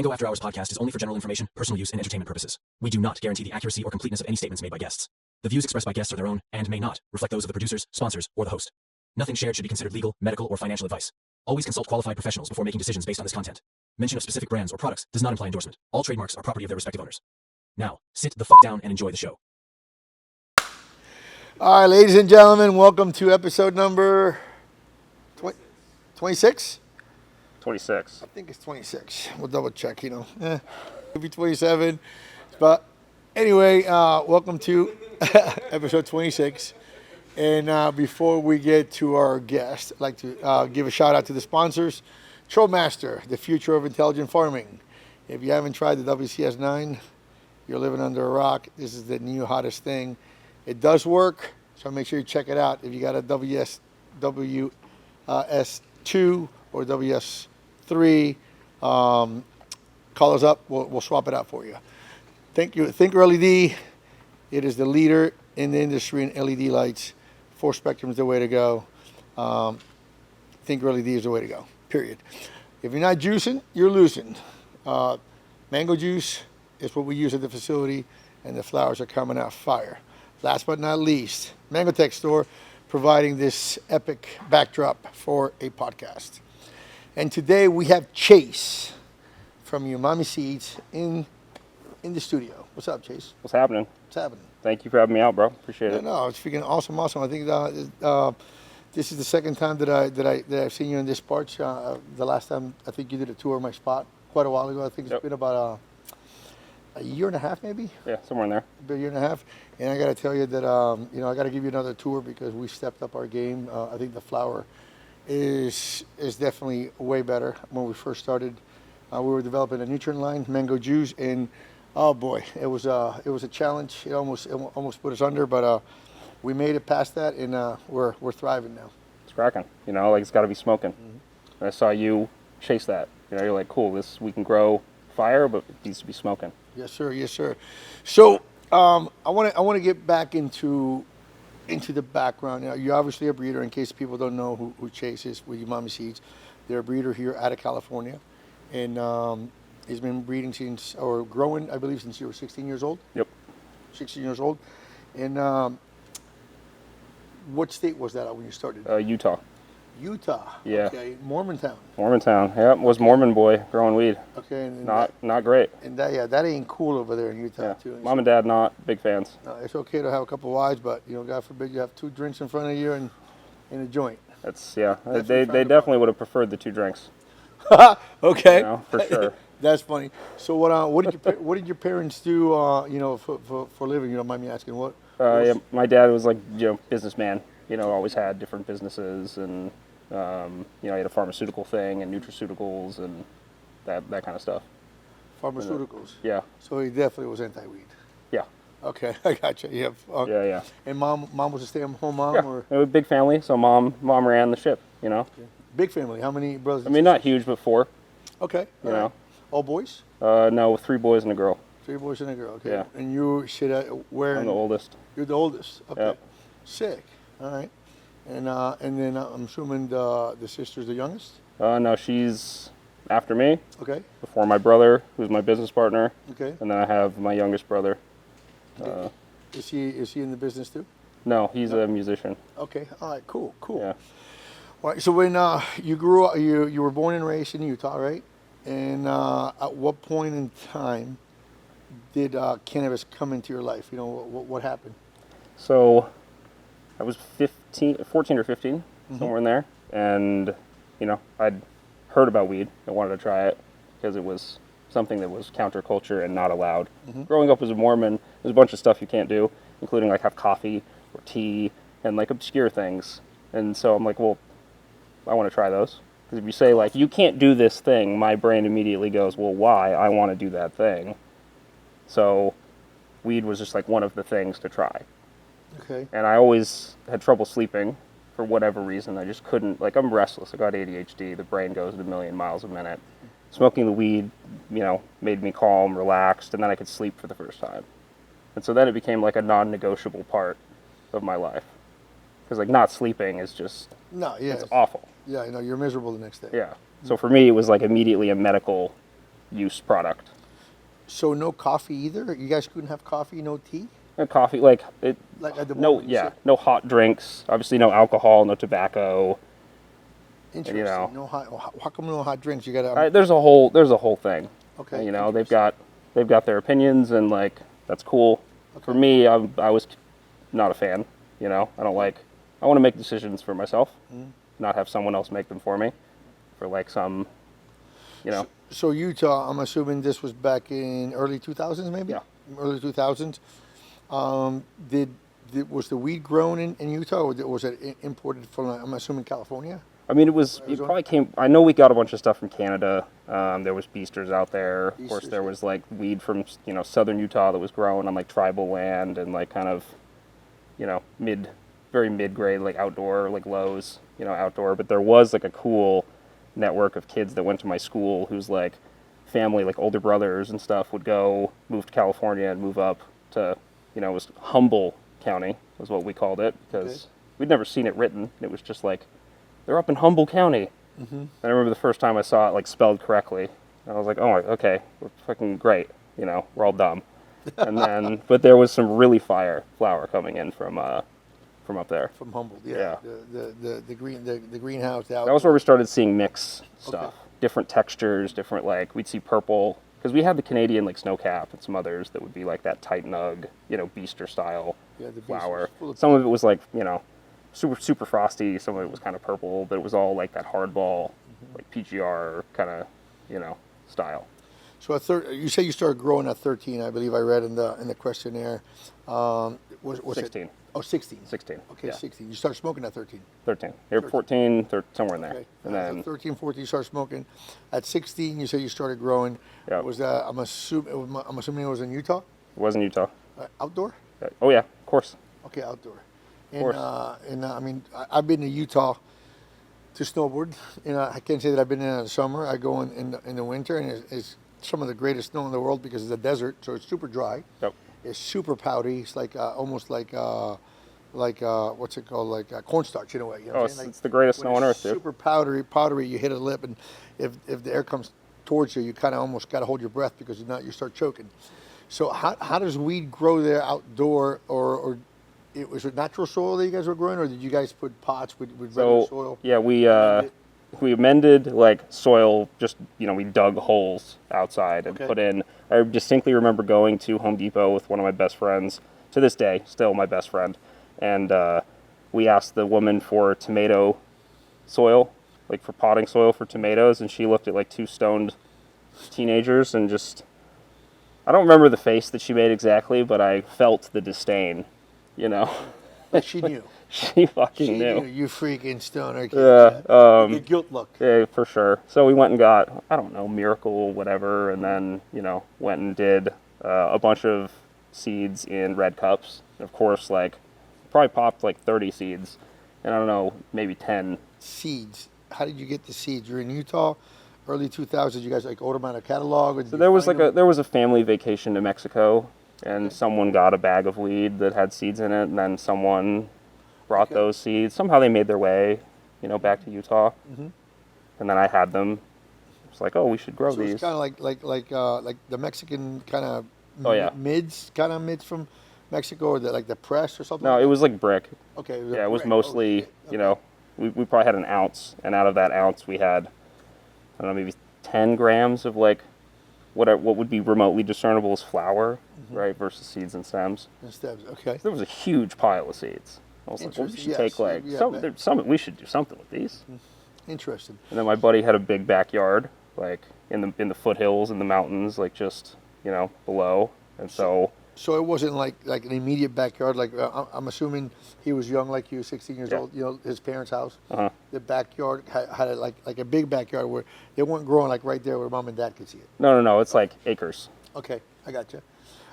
Mango After Hours podcast is only for general information, personal use, and entertainment purposes. We do not guarantee the accuracy or completeness of any statements made by guests. The views expressed by guests are their own and may not reflect those of the producers, sponsors, or the host. Nothing shared should be considered legal, medical, or financial advice. Always consult qualified professionals before making decisions based on this content. Mention of specific brands or products does not imply endorsement. All trademarks are property of their respective owners. Now, sit the fuck down and enjoy the show. All right, ladies and gentlemen, welcome to episode number 26? 26. I think it's 26. We'll double check, Could be 27. But anyway, welcome to episode 26. And before we get to our guest, I'd like to give a shout out to the sponsors. Trollmaster, the future of intelligent farming. If you haven't tried the WCS9, you're living under a rock. This is the new hottest thing. It does work, so make sure you check it out. If you got a WS2 or WS3, call us up. We'll swap it out for you. Thank you. Thinker LED, it is the leader in the industry in LED lights. 4 Spectrum is the way to go. Thinker LED is the way to go, period. If you're not juicing, you're losing. Mango juice is what we use at the facility, and the flowers are coming out fire. Last but not least, Mango Tech Store, providing this epic backdrop for a podcast. And today we have Chase from Umami Seeds in the studio. What's up, Chase? What's happening? What's happening? Thank you for having me out, bro. Appreciate it. No, it's freaking awesome. I think this is the second time that I've seen you in this parts. The last time I think you did a tour of my spot quite a while ago. I think it's been about a year and a half, maybe. Yeah, somewhere in there. About a year and a half. And I got to tell you that I got to give you another tour because we stepped up our game. I think the flower is definitely way better. When we first started, we were developing a nutrient line, mango juice, and oh boy, it was a challenge. It almost put us under, but we made it past that, and we're thriving now. It's cracking. It's got to be smoking. Mm-hmm. And I saw you chase that. You're like, cool. We can grow fire, but it needs to be smoking. Yes, sir. Yes, sir. So I want to get back into the background. You're obviously a breeder. In case people don't know who Chase is with Umami Seeds, they're a breeder here out of California, and he's been breeding or growing, I believe, since you were 16 years old. Yep. 16 years old. And what state was that when you started? Utah. Utah. Yeah. Okay. Mormontown. Mormontown. Yeah, was Mormon boy growing weed. Okay. And not great. And that ain't cool over there in Utah too. Mom and Dad not big fans. It's okay to have a couple of wives, but God forbid you have 2 drinks in front of you and in a joint. They definitely would have preferred the 2 drinks. Okay. For sure. That's funny. So what did your parents do? For a living? You don't mind me asking what? Yeah, my dad was like businessman. Always had different businesses, and he had a pharmaceutical thing and nutraceuticals and that kind of stuff. Pharmaceuticals. Yeah. So he definitely was anti-weed. Yeah. Okay, I gotcha. Yeah. Yeah. And mom was a stay-at-home mom, Yeah. or? It was a big family, so mom ran the ship. Okay. Big family. How many brothers? I mean, not huge, but 4. Okay. You know. All boys? No, 3 boys and a girl. 3 boys and a girl. Okay. Yeah. And you where? I'm the oldest. You're the oldest. Okay. Yep. Sick. All right. And then I'm assuming the sister's the youngest. No, she's after me. Okay. Before my brother, who's my business partner. Okay. And then I have my youngest brother. Is he in the business too? No, he's a musician. Okay. All right. Cool. Yeah. All right. So when you grew up, you were born and raised in Utah, right? And at what point in time did cannabis come into your life? What happened? So I was 14 or 15, somewhere in there. And, I'd heard about weed. I wanted to try it because it was something that was counterculture and not allowed. Mm-hmm. Growing up as a Mormon, there's a bunch of stuff you can't do, including like have coffee or tea and like obscure things. And so I'm like, well, I want to try those. Because if you say like, you can't do this thing, my brain immediately goes, well, why? I want to do that thing. So weed was just like one of the things to try. Okay. And I always had trouble sleeping for whatever reason. I just couldn't, I'm restless. I got ADHD. The brain goes at 1,000,000 miles a minute. Smoking the weed, made me calm, relaxed, and then I could sleep for the first time. And so then it became like a non-negotiable part of my life. Because not sleeping is just, it's awful. Yeah, you're miserable the next day. Yeah. So for me, it was like immediately a medical use product. So no coffee either? You guys couldn't have coffee, no tea? And coffee, like it. Like at the No, moment? yeah, no hot drinks. Obviously, no alcohol, no tobacco. Interesting. You know. No hot. How come no hot drinks? You gotta. There's a whole thing. Okay. You know, they've got their opinions, and like that's cool. For me, I was not a fan. You know, I don't like. I want to make decisions for myself, not have someone else make them for me, for like some, you know. So Utah, I'm assuming this was back in early 2000s, maybe. Yeah. Early 2000s. Was the weed grown in Utah, or was it imported from? I'm assuming California. I mean, it probably came. I know we got a bunch of stuff from Canada. There was beasters out there. Of course, there was like weed from southern Utah that was grown on like tribal land and like kind of, very mid-grade, like outdoor, like lows, outdoor. But there was like a cool network of kids that went to my school whose like family, like older brothers and stuff, would go move to California and move up to, it was Humble County was what we called it because we'd never seen it written. It was just like, they're up in Humble County. And I remember the first time I saw it like spelled correctly. I was like, oh, okay, we're fucking great. We're all dumb. And then, but there was some really fire flower coming in from up there. From Humboldt, Yeah. The greenhouse. That was where we started seeing mix stuff, different textures, different like we'd see purple because we had the Canadian like snowcap and some others that would be like that tight nug, beaster style flower. Some of it was like super frosty. Some of it was kind of purple, but it was all like that hardball, like PGR kind of style. So you say you started growing at 13. I believe I read in the questionnaire. Was 16. It? Oh, 16. 16. Okay, yeah. 16. You started smoking at 13. 13. You're 14, somewhere in there. Okay. And then 13, 14, you started smoking. At 16, you said you started growing. Yeah. Was that? I'm assuming it was in Utah. It was in Utah. Outdoor. Oh yeah, of course. Okay, outdoor. Of course. I mean, I've been to Utah to snowboard. I can't say that I've been in the summer. I go in the winter, and it's some of the greatest snow in the world because it's a desert, so it's super dry. Yep. It's super powdery. It's like almost like what's it called? Like cornstarch in a way. You know It's the greatest snow on earth, dude. Super powdery. You hit a lip, and if the air comes towards you, you kind of almost got to hold your breath because if not, you start choking. So how does weed grow there outdoor, or was it natural soil that you guys were growing, or did you guys put pots with regular soil? Yeah, we amended like soil. Just we dug holes outside and put in. I distinctly remember going to Home Depot with one of my best friends, to this day, still my best friend, and we asked the woman for tomato soil, like for potting soil for tomatoes, and she looked at like two stoned teenagers and just. I don't remember the face that she made exactly, but I felt the disdain, Like she knew. She fucking knew. You freaking stoner. Yeah. The guilt look. Yeah, for sure. So we went and got, I don't know, Miracle, whatever, and then, went and did a bunch of seeds in red cups. And of course, like, probably popped like 30 seeds, and I don't know, maybe 10. Seeds. How did you get the seeds? You're in Utah, early 2000s. You guys like order them out of catalog? Or So there was a family vacation to Mexico, and someone got a bag of weed that had seeds in it, and then someone brought those seeds. Somehow they made their way, back to Utah, and then I had them. It's like, oh, we should grow these. It's kind of like the Mexican kind of mids from Mexico, or like the press or something. No, it was like brick. Okay. Yeah, it was mostly, we probably had an ounce, and out of that ounce we had, I don't know, maybe 10 grams of like what would be remotely discernible as flour, right, versus seeds and stems. And stems, okay. So there was a huge pile of seeds. I was like, well, we should take like we should do something with these. Interesting. And then my buddy had a big backyard, like in the foothills in the mountains, like just below, and so. So it wasn't like an immediate backyard. Like I'm assuming he was young, like you, 16 years old. His parents' house. The backyard had like a big backyard where they weren't growing like right there where mom and dad could see it. No. It's like acres. Okay, I gotcha.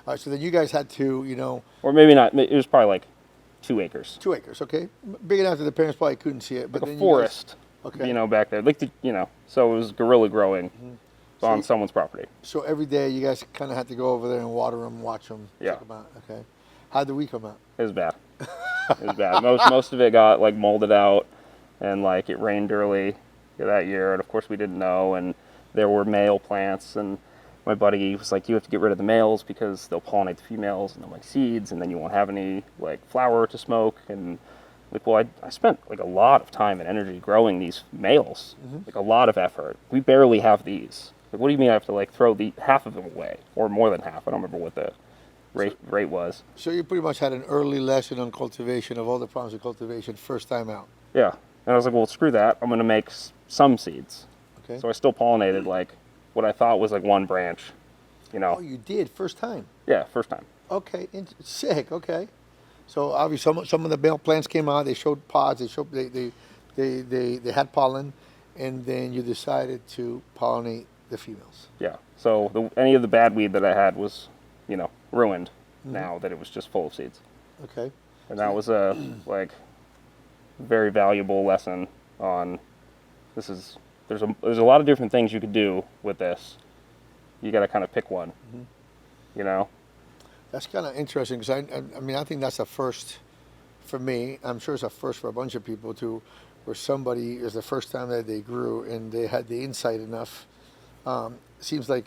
All right, so then you guys had to, or maybe not. It was probably like 2 acres. 2 acres, okay. Big enough that the parents probably couldn't see it, but like then a forest. Okay. Back there, like so it was guerrilla growing on someone's property. So every day you guys kind of had to go over there and water them, watch them, check them out. Okay. How'd the weed come out? It was bad. It was bad. Most of it got like molded out, and like it rained early that year, and of course we didn't know, and there were male plants, and my buddy was like, you have to get rid of the males because they'll pollinate the females and they'll make seeds, and then you won't have any like flower to smoke. And like, well, I spent like a lot of time and energy growing these males, like a lot of effort. We barely have these. Like, what do you mean I have to like throw the half of them away, or more than half? I don't remember what the rate was. So you pretty much had an early lesson on cultivation of all the problems of cultivation first time out. Yeah, and I was like, well, screw that. I'm gonna make some seeds. Okay. So I still pollinated like what I thought was like one branch, you know. Oh, you did first time. Yeah, first time. Okay, sick. Okay, so obviously some of the male plants came out. They showed pods. They had pollen, and then you decided to pollinate the females. Yeah. So any of the bad weed that I had was, you know, ruined now that it was just full of seeds. Okay. And that was a like very valuable lesson on there's a lot of different things you could do with this. You got to kind of pick one. You know. That's kind of interesting because I mean, I think that's a first for me. I'm sure it's a first for a bunch of people too, where somebody is the first time that they grew and they had the insight enough. Seems like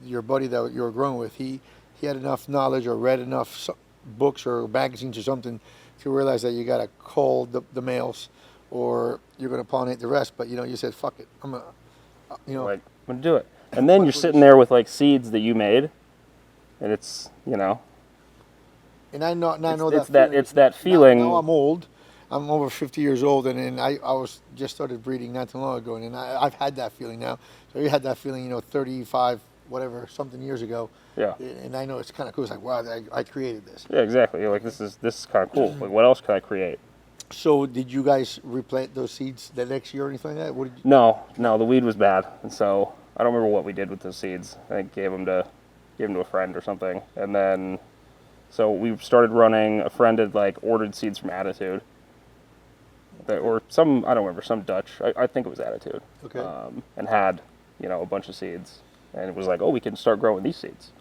your buddy that you were growing with, he had enough knowledge or read enough books or magazines or something to realize that you got to cull the males or you're going to pollinate the rest. But, you know, you said, fuck it. I'm going to, you know. Like, I'm going to do it. And then you're sitting there with, like, seeds that you made. And it's, you know. And I know It's that feeling. Now I'm old. I'm over 50 years old. And I was just started breeding not too long ago. And I've had that feeling now. So you had that feeling, you know, 35, whatever, something years ago. Yeah. And I know it's kind of cool. It's like, wow, I created this. Yeah, exactly. You're like, this is kind of cool. Like, what else can I create? So did you guys replant those seeds the next year or anything like that? What did you... No, the weed was bad, and so I don't remember what we did with those seeds. I think gave them to a friend or something, and then so we started running. A friend had like ordered seeds from Attitude, or some I don't remember, some Dutch. I think it was Attitude. Okay. And had a bunch of seeds, and it was like, oh, we can start growing these seeds.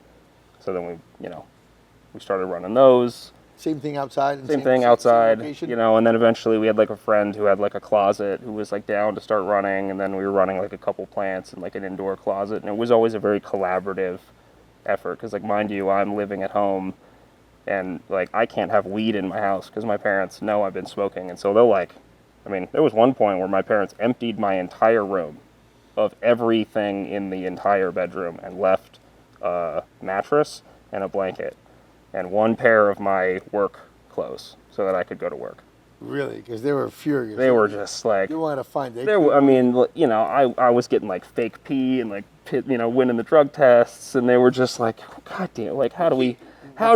So then we started running those. Same thing outside? Same thing outside, and then eventually we had like a friend who had like a closet who was like down to start running, and then we were running like a couple plants in like an indoor closet, and it was always a very collaborative effort, because like, mind you, I'm living at home, and like I can't have weed in my house because my parents know I've been smoking, and so they'll like, I mean, there was one point where my parents emptied my entire room of everything in the entire bedroom and left a mattress and a blanket and one pair of my work clothes so that I could go to work. Really? Because they were furious. They were just like... You wanted to find it. I mean, I was getting like fake pee and like, winning the drug tests, and they were just like, God damn, like, how do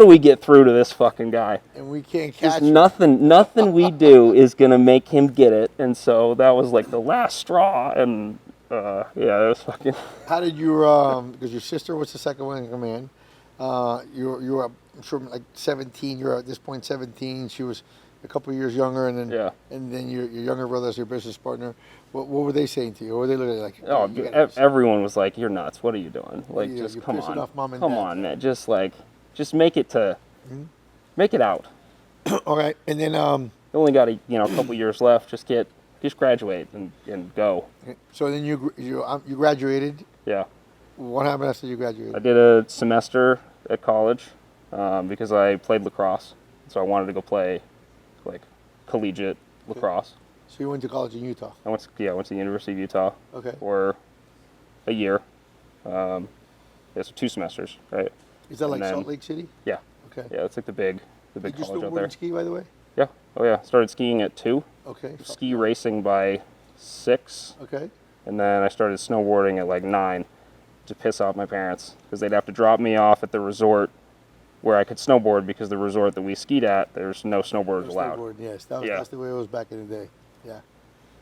we get through to this fucking guy? And we can't catch him. Nothing we do is going to make him get it. And so that was like the last straw, and yeah, it was fucking... How did you, because your sister was the second one in command. You were, I'm sure, like 17. You're at this point 17. She was a couple of years younger, and then and then your younger brother's your business partner. What were they saying to you? What were they looking like? Oh, everyone was like, "You're nuts! What are you doing? Like, just come on, Mom and come Dad. on, man! Just make it to, make it out." All right, and then you only got a couple years left. Just graduate and go. So then you graduated. Yeah. What happened after you graduated? I did a semester at college because I played lacrosse, so I wanted to go play like collegiate lacrosse. So you went to college in Utah? I went to the University of Utah. Okay. For a year. So 2 semesters, right? Is that like Salt Lake City? Yeah. Okay. Yeah, it's like the big Did you college out snowboard there. and ski, by the way? Yeah. Oh yeah. Started skiing at 2. Okay. Ski racing by 6. Okay. And then I started snowboarding at like 9 to piss off my parents, because they'd have to drop me off at the resort where I could snowboard, because the resort that we skied at, there's no snowboarders allowed. Snowboard, yes. That's the way it was back in the day. Yeah.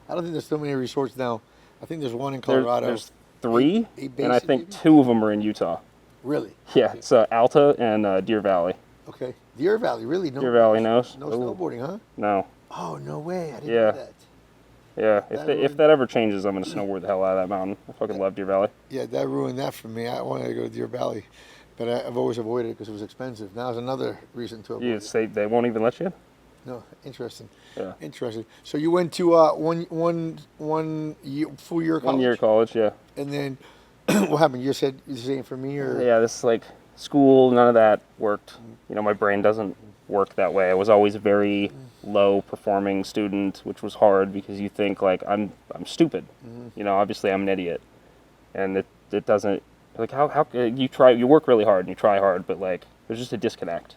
I don't think there's so many resorts now. I think there's one in Colorado. There's 3, and I think maybe? 2 of them are in Utah. Really? Yeah, Okay. it's Alta and Deer Valley. Okay. Deer Valley, really? No, Deer Valley knows? No Ooh. snowboarding, huh? No. Oh, no way. I didn't Yeah. know that. Yeah, if that ever changes, I'm going to snowboard the hell out of that mountain. I fucking love Deer Valley. Yeah, that ruined that for me. I wanted to go to Deer Valley, but I've always avoided it because it was expensive. Now there's another reason to avoid it. They won't even let you? No, interesting. Yeah. Interesting. So you went to one full year college? 1 year college, yeah. And then what happened? You said the same for me, or Yeah, this like school, none of that worked. You know, my brain doesn't work that way. I was always a very low performing student, which was hard because you think like I'm stupid. You know, obviously I'm an idiot, and it doesn't like how you work really hard and you try hard, but like there's just a disconnect.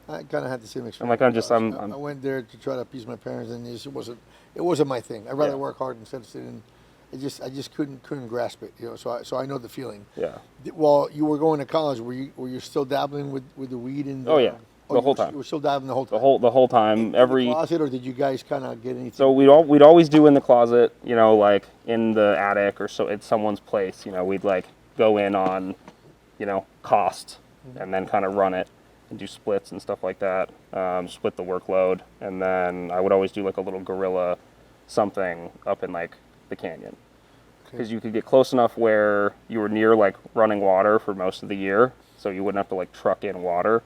I kind of had the same experience. I'm like I went there to try to appease my parents, and it wasn't my thing. I'd rather work hard instead of sitting. I just couldn't grasp it, you know. So I know the feeling. Yeah. While you were going to college, were you still dabbling with the weed and? Oh yeah, the whole time. You were still dabbling the whole time. The whole time. In the closet, or did you guys kind of get anything? So we'd always do in the closet, you know, like in the attic or so at someone's place. You know, we'd like go in on, you know, cost, and then kind of run it and do splits and stuff like that. Split the workload, and then I would always do like a little guerrilla something up in like the canyon, because you could get close enough where you were near like running water for most of the year, so you wouldn't have to like truck in water,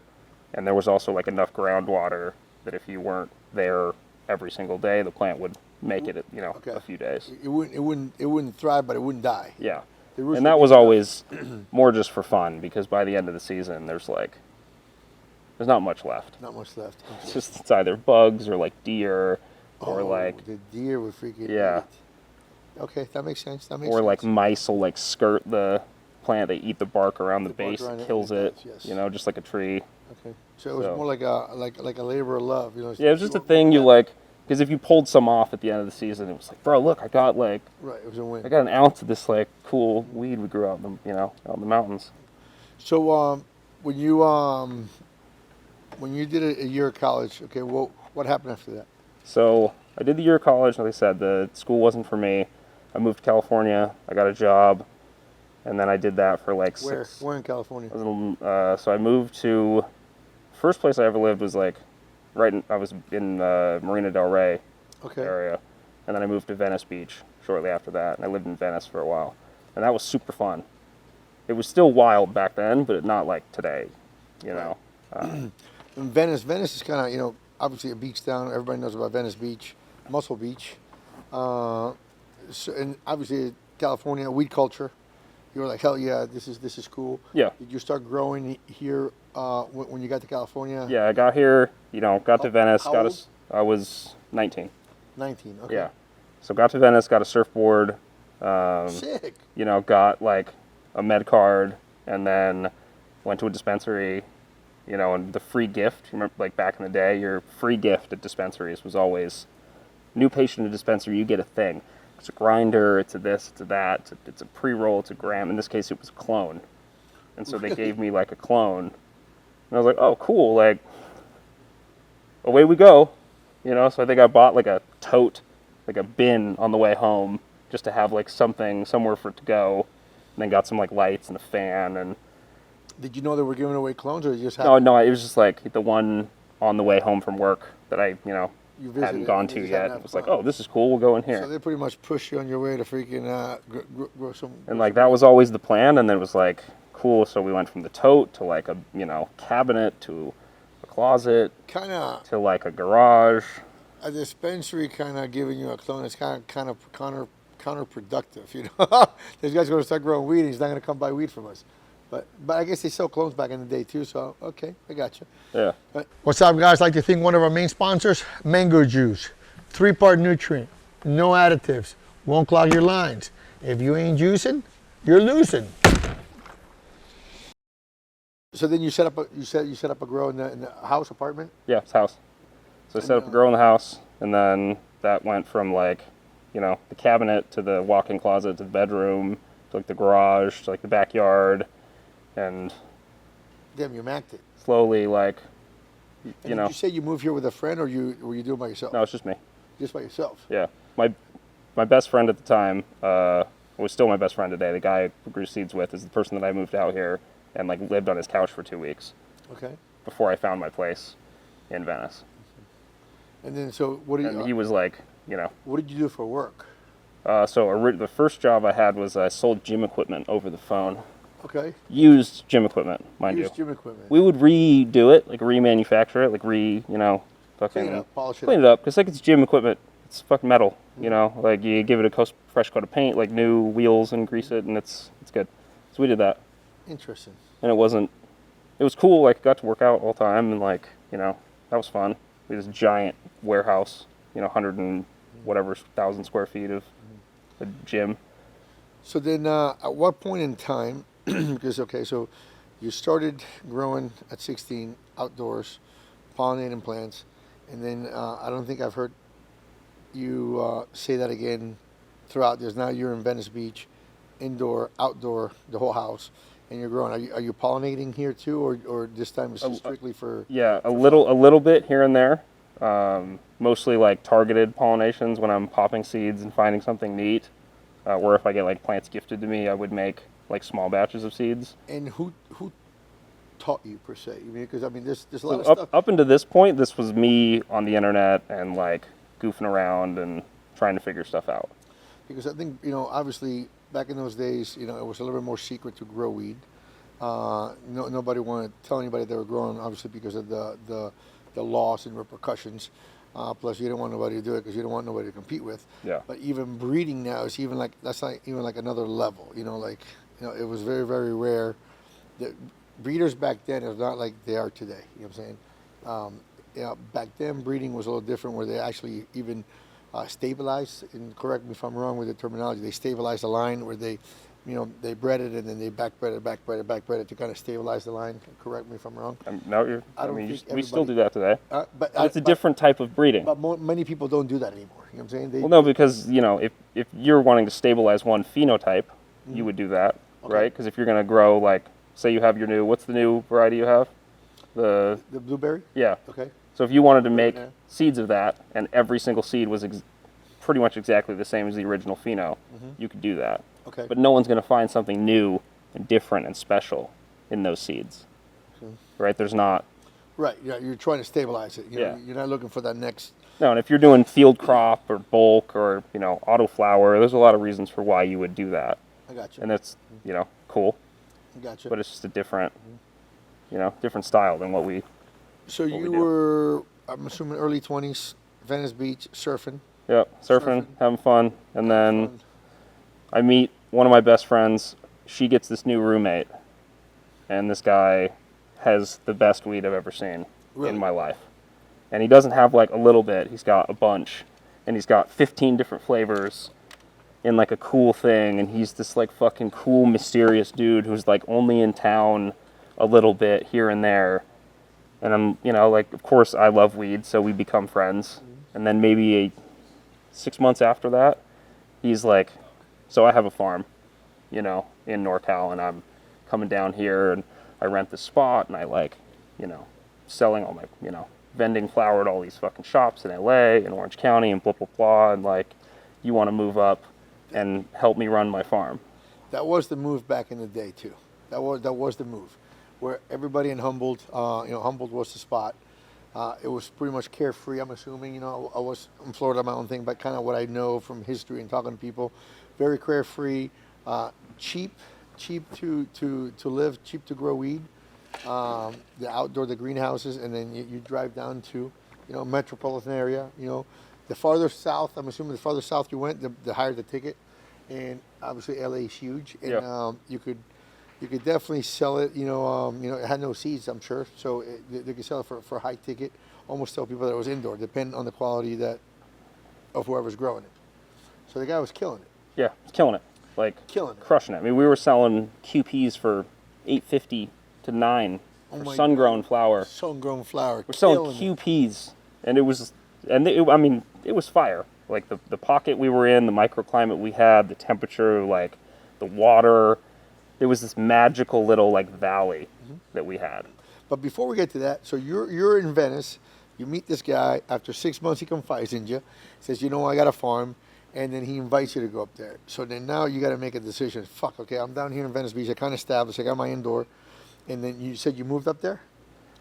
and there was also like enough groundwater that if you weren't there every single day, the plant would make it, you know, a few days. It wouldn't thrive, but it wouldn't die. Yeah, and that was always more just for fun, because by the end of the season, there's not much left. Not much left. It's either bugs or like deer, or like the deer would freaking yeah. eat. Okay, that makes sense. Or like mice will like skirt the plant. They eat the bark around the base, kills it. Yes. You know, just like a tree. Okay, so it was more like a labor of love. You know. Yeah, it was just a thing you like, because if you pulled some off at the end of the season, it was like, bro, look, I got like right. It was a win. I got an ounce of this like cool weed we grew out in the out in the mountains. So when you did a year of college, okay, what happened after that? So I did the year of college. Like I said, the school wasn't for me. I moved to California. I got a job, and then I did that for like Where in California? So I moved to. First place I ever lived was like, I was in Marina Del Rey area, and then I moved to Venice Beach shortly after that, and I lived in Venice for a while, and that was super fun. It was still wild back then, but not like today, you know. In Venice is kind of, you know, obviously a beach town. Everybody knows about Venice Beach, Muscle Beach. And obviously California, weed culture. You were like, hell yeah, this is cool. Yeah. Did you start growing here when you got to California? Yeah, I got here, you know, got to Venice. How old? I was 19. 19, okay. Yeah. So got to Venice, got a surfboard. Sick. You know, got like a med card, and then went to a dispensary. You know, and the free gift, you remember, like back in the day, your free gift at dispensaries was always, new patient at dispensary, you get a thing. It's a grinder, it's a this, it's a that, it's a pre-roll, it's a gram. In this case, it was a clone. And so they gave me like a clone. And I was like, oh, cool, like, away we go. You know, so I think I bought like a tote, like a bin on the way home, just to have like something, somewhere for it to go. And then got some like lights and a fan. And did you know they were giving away clones, or you just happened? No, it was just like the one on the way home from work that I, you know, hadn't gone to yet. It was like, oh, this is cool, we'll go in here. So they pretty much push you on your way to freaking grow some. And like that was always the plan, and then it was like, cool, so we went from the tote to like a, you know, cabinet to a closet, kind of to like a garage. A dispensary kind of giving you a clone is kind of counterproductive, you know. This guy's going to start growing weed, and he's not going to come buy weed from us. But I guess they sell clones back in the day too, so okay, I got you. Yeah. What's up, guys? Like to thank one of our main sponsors, Mango Juice. 3-part nutrient, no additives, won't clog your lines. If you ain't juicing, you're losing. So then you set up a grow in the house apartment? Yeah, it's house. So I set up a grow in the house, and then that went from like, you know, the cabinet to the walk-in closet to the bedroom to like the garage to like the backyard. And damn, you macked it. Slowly, like, you know. Did you say you moved here with a friend, or were you doing it by yourself? No, it's just me. Just by yourself? Yeah. My best friend at the time, was still my best friend today. The guy who grew seeds with is the person that I moved out here and like lived on his couch for 2 weeks. Okay. Before I found my place in Venice. And then, so what did he was like, you know. What did you do for work? The first job I had was I sold gym equipment over the phone. Okay. Used gym equipment, mind you. Used gym equipment. We would redo it, like remanufacture it, like you know, fucking clean it up, polish it clean it up, because like it's gym equipment. it's fucking metal, you know? Like, you give it a fresh coat of paint, like new wheels, and grease it, and it's good. So we did that. Interesting. And it was cool. Like, got to work out all the time, and, like, you know, that was fun. We had this giant warehouse, you know, 100 and whatever, 1,000 square feet of a gym. So then, at what point in time, because, okay, so you started growing at 16 outdoors, pollinating plants, and then I don't think I've heard you say that again throughout. There's now you're in Venice Beach, indoor, outdoor, the whole house, and you're growing. Are you pollinating here too, or this time it's strictly for? Yeah, a little bit here and there. Mostly like targeted pollinations when I'm popping seeds and finding something neat. Or if I get like plants gifted to me, I would make like small batches of seeds. And who taught you per se? I mean, because I mean, there's a lot of stuff. Up until this point, this was me on the internet and like goofing around and trying to figure stuff out. Because I think, you know, obviously back in those days, you know, it was a little bit more secret to grow weed. Nobody wanted to tell anybody they were growing, obviously because of the loss and repercussions. Plus, you didn't want nobody to do it because you didn't want nobody to compete with. Yeah. But even breeding now is even like that's like even like another level. You know, like it was very very rare. The breeders back then is not like they are today. You know what I'm saying? Back then breeding was a little different, where they actually even stabilized. And correct me if I'm wrong with the terminology. They stabilized the line where they, you know, they bred it and then they backbred it to kind of stabilize the line. Correct me if I'm wrong. No, we still do that today. But it's a different type of breeding. But many people don't do that anymore. You know what I'm saying? Well, no, because, you know, if you're wanting to stabilize one phenotype, you would do that, right? Because if you're going to grow, like, say you have your new, what's the new variety you have? The blueberry? Yeah. Okay. So if you wanted to make seeds of that, and every single seed was pretty much exactly the same as the original pheno, you could do that. Okay. But no one's going to find something new and different and special in those seeds, right? There's not. Right. Yeah. You're trying to stabilize it. Yeah. You're not looking for that next. No, and if you're doing field crop or bulk or, you know, auto flower, there's a lot of reasons for why you would do that. I got you. And that's, you know, cool. I got you. But it's just a different, you know, different style than what we. So you were, I'm assuming, early 20s, Venice Beach, surfing. Yep, surfing, having fun, and then I meet one of my best friends. She gets this new roommate, and this guy has the best weed I've ever seen in my life. And he doesn't have like a little bit; he's got a bunch, and he's got 15 different flavors in like a cool thing. And he's this like fucking cool, mysterious dude who's like only in town a little bit here and there. And I'm, you know, like, of course I love weed, so we become friends. And then maybe 6 months after that, he's like, so I have a farm, you know, in NorCal, and I'm coming down here, and I rent this spot, and I like, you know, selling all my, you know, vending flower at all these fucking shops in LA and Orange County and blah, blah, blah, and like, you want to move up and help me run my farm. That was the move back in the day, too. That was the move. Where everybody in Humboldt, you know, Humboldt was the spot. It was pretty much carefree, I'm assuming. You know, I was in Florida, my own thing, but kind of what I know from history and talking to people. Very carefree, cheap to live, cheap to grow weed. The outdoor, the greenhouses, and then you drive down to, you know, metropolitan area. You know, the farther south, I'm assuming the farther south you went, the higher the ticket. And obviously LA is huge, and you could definitely sell it. You know, it had no seeds, I'm sure, so they could sell it for a high ticket. Almost tell people that it was indoor, depending on the quality of whoever's growing it. So the guy was killing it. Yeah, he's killing it, like crushing it. I mean, we were selling QPs for $8.50 to $9 for sun-grown flower. Sun-grown flower. We're selling QPs, and it was fire. Like the pocket we were in, the microclimate we had, the temperature, like the water. There was this magical little like valley that we had. But before we get to that, so you're in Venice, you meet this guy. After 6 months, he confides in you, says, you know, I got a farm, and then he invites you to go up there. So then now you got to make a decision. Fuck, okay, I'm down here in Venice Beach. I kind of established. I got my indoor, and then you said you moved up there.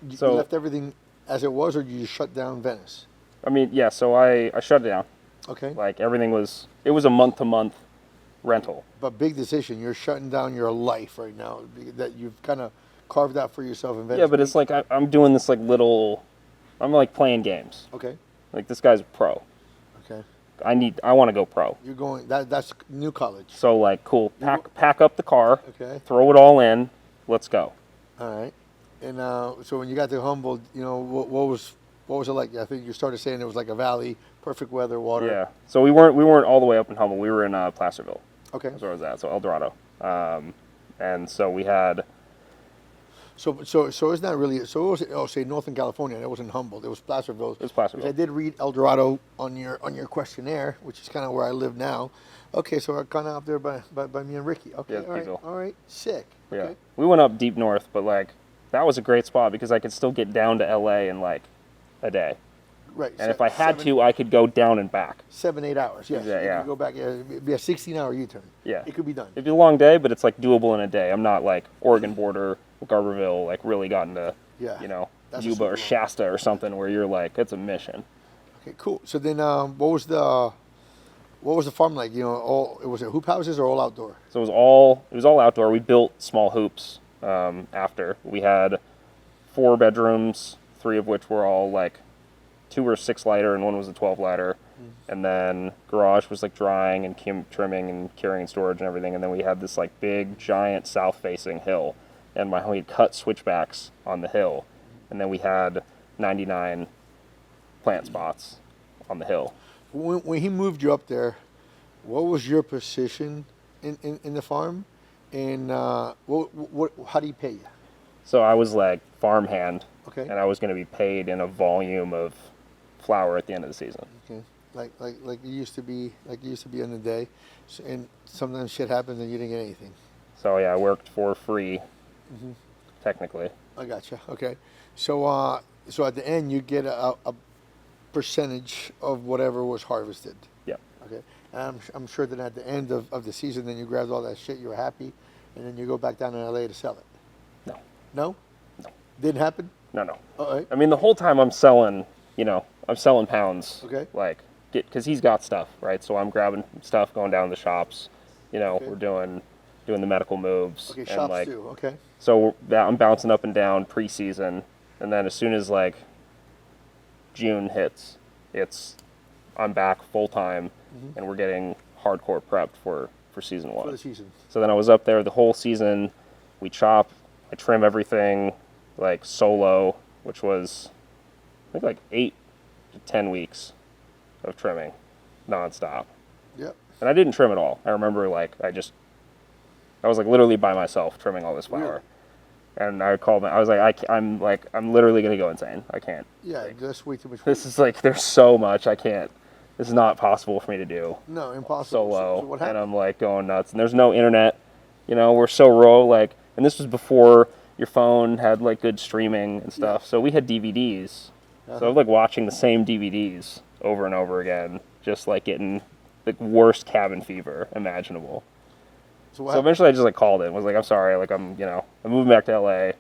You left everything as it was, or you just shut down Venice? I mean, yeah. So I shut it down. Okay. Like everything was. It was a month-to-month rental. But big decision. You're shutting down your life right now that you've kind of carved out for yourself in Venice. Yeah, but it's like I'm doing this like little. I'm like playing games. Okay. Like this guy's a pro. Okay. I want to go pro. You're going, that's new college. So like, cool, pack up the car, Okay. throw it all in, let's go. All right. And so when you got to Humboldt, what was it like? I think you started saying it was like a valley, perfect weather, water. Yeah. So we weren't all the way up in Humboldt. We were in Placerville. Okay. That's where I was at. So El Dorado. And so we had. So it's not really. So it was say Northern California. It wasn't Humboldt. It was Placerville. It was Placerville. Which I did read El Dorado on your questionnaire, which is kind of where I live now. Okay, so we're kind of up there by me and Ricky. Okay, Yeah, all right, sick. Okay. Yeah. We went up deep north, but like that was a great spot because I could still get down to LA in like a day. Right. And if I had to, I could go down and back. 7-8 hours. Yes. Yeah. You go back. It'd be a 16-hour U-turn. Yeah. It could be done. It'd be a long day, but it's like doable in a day. I'm not like Oregon border, Garberville, like really gotten to, That's Yuba or Shasta or something where you're like, it's a mission. Okay, cool. So then, what was the farm like? Was it hoop houses or all outdoor? So it was all outdoor. We built small hoops after. We had 4 bedrooms, 3 of which were all like 2 were 6 lighter and 1 was a 12 lighter. And then garage was like drying and trimming and carrying storage and everything. And then we had this like big giant south facing hill, and my home had cut switchbacks on the hill. And then we had 99 plant spots on the hill. When he moved you up there, what was your position in the farm, and how do you pay you? So I was like farmhand, Okay. and I was going to be paid in a volume of flour at the end of the season. Okay. Like it used to be, in the day, and sometimes shit happens and you didn't get anything. So yeah, I worked for free, technically. I gotcha. Okay. So so at the end you get a percentage of whatever was harvested. Yeah. Okay. And I'm sure that at the end of the season, then you grabbed all that shit, you were happy, and then you go back down to LA to sell it. No. No? No. Didn't happen? No. All right. I mean, the whole time I'm selling pounds. Okay. Like, because he's got stuff, right? So I'm grabbing stuff, going down to the shops. Okay. We're doing the medical moves. Okay, and shops like, too. Okay. So I'm bouncing up and down preseason, and then as soon as like June hits, I'm back full time, and we're getting hardcore prepped for season 1. For the season. So then I was up there the whole season. We chop, I trim everything like solo, which was I think like 8 to 10 weeks of trimming nonstop. Yep. And I didn't trim at all. I remember like I was like literally by myself trimming all this flower. Really? And I called I was like I'm literally gonna go insane. I can't. Yeah, that's way too much. This is like there's so much I can't. This is not possible for me to do. No, impossible. Solo. So what And happened? I'm like going nuts. And there's no internet. We're so rural. Like, and this was before your phone had like good streaming and stuff. Yeah. So we had DVDs. So I'm like watching the same DVDs over and over again, just like getting the worst cabin fever imaginable. So So eventually I just like called it and was like, I'm sorry, like I'm moving back to LA,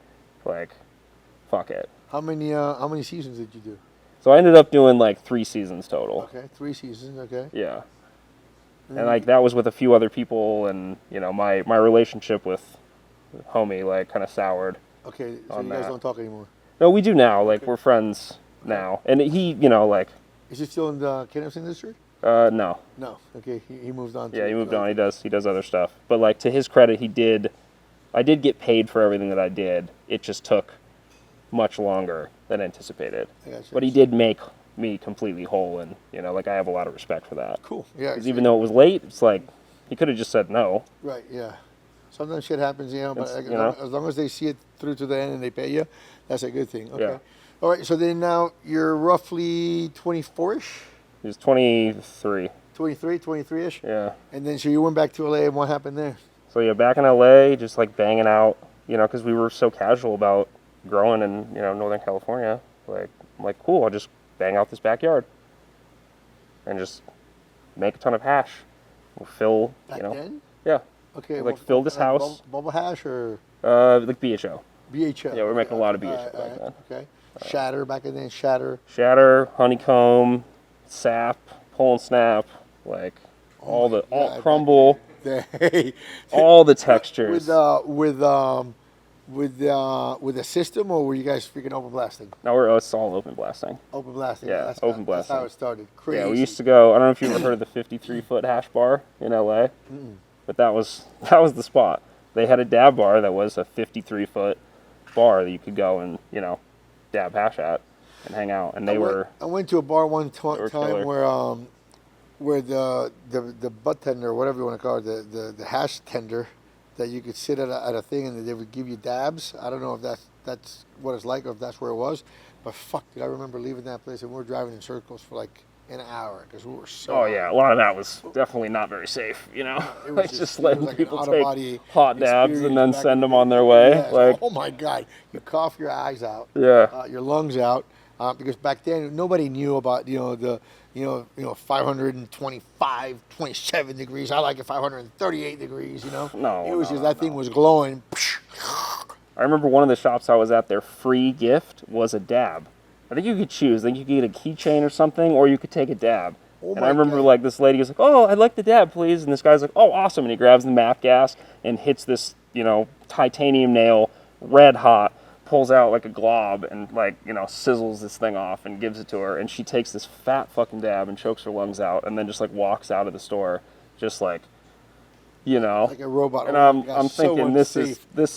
like fuck it. How many seasons did you do? So I ended up doing like 3 seasons total. Okay, 3 seasons. Okay. Yeah. And like that was with a few other people, and my relationship with homie like kind of soured. Okay, so On you guys that. don't talk anymore. No, we do now. Like we're friends now, and he, like, Is he still in the cannabis industry? no. No. Okay, he moved on. Yeah, he moved on. He does other stuff. But like to his credit, I did get paid for everything that I did. It just took much longer than anticipated. I gotcha. But he did make me completely whole, and like I have a lot of respect for that. Cool. Yeah. Because even though it was late, it's like he could have just said no. Right. Yeah. Sometimes shit happens, but It's, as long as they see it through to the end and they pay you, that's a good thing. Okay. Yeah. All right. So then now you're roughly 24ish, He was 23. 23ish. Yeah. And then so you went back to LA, and what happened there? So yeah, back in LA, just like banging out, because we were so casual about growing in Northern California. Like I'm like, cool, I'll just bang out this backyard and just make a ton of hash. We'll fill, Back then? Yeah. Okay. Like fill this house. Bubble hash or Like BHO. BHO? Yeah, we're making a lot of BHO All back right, then. Okay. Shatter back in then. Shatter. Shatter, honeycomb, sap, pull and snap, like all God, crumble, Hey, all the textures. with with a system, or were you guys freaking open blasting? No, it's all open blasting. Open blasting. Yeah, open blasting. That's how it started. Crazy. Yeah, we used to go. I don't know if you ever heard of the 53-foot hash bar in LA, but that was the spot. They had a dab bar that was a 53-foot bar that you could go and dab hash at and hang out. And I went to a bar one time killer. where the butt tender, or whatever you want to call it, the hash tender, that you could sit at a thing and they would give you dabs. I don't know if that's what it's like or if that's where it was, but fuck, did I remember leaving that place and we were driving in circles for like an hour because we were so. Oh yeah, a lot of that was definitely not very safe. It was like just letting like people take hot dabs and then back send them on their way. Yeah, Like, oh my god, you cough your eyes out, yeah, your lungs out, because back then nobody knew about the 525, 27 degrees. I like it 538 degrees. No, it was just no, that thing was glowing. I remember one of the shops I was at, their free gift was a dab. I think you could choose. I think you could get a keychain or something, or you could take a dab. Oh and I remember God. like this lady was like, "Oh, I'd like the dab, please." And this guy's like, "Oh, awesome!" And he grabs the MAP gas and hits this, titanium nail, red hot, pulls out like a glob and sizzles this thing off and gives it to her. And she takes this fat fucking dab and chokes her lungs out, and then just like walks out of the store, just like. Like a robot. And Oh my God, I'm so thinking this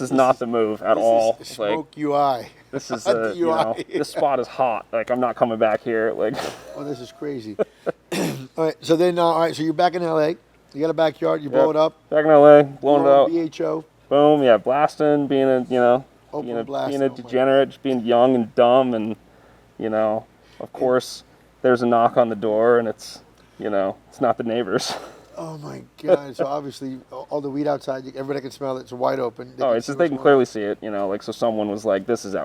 is not the move at all. This is smoke UI. This is UI. this spot is hot. Like I'm not coming back here. Like, oh, this is crazy. All right, so then so you're back in LA. You got a backyard. You blow it up. back in LA, blowing it up. BHO. Boom, yeah, blasting, being a Blasting, being a degenerate, just being young and dumb, and of course, there's a knock on the door, and it's not the neighbors. Oh my God! So obviously, all the weed outside, everybody can smell it. It's wide open. It's just they can clearly see it. So someone was like, "This is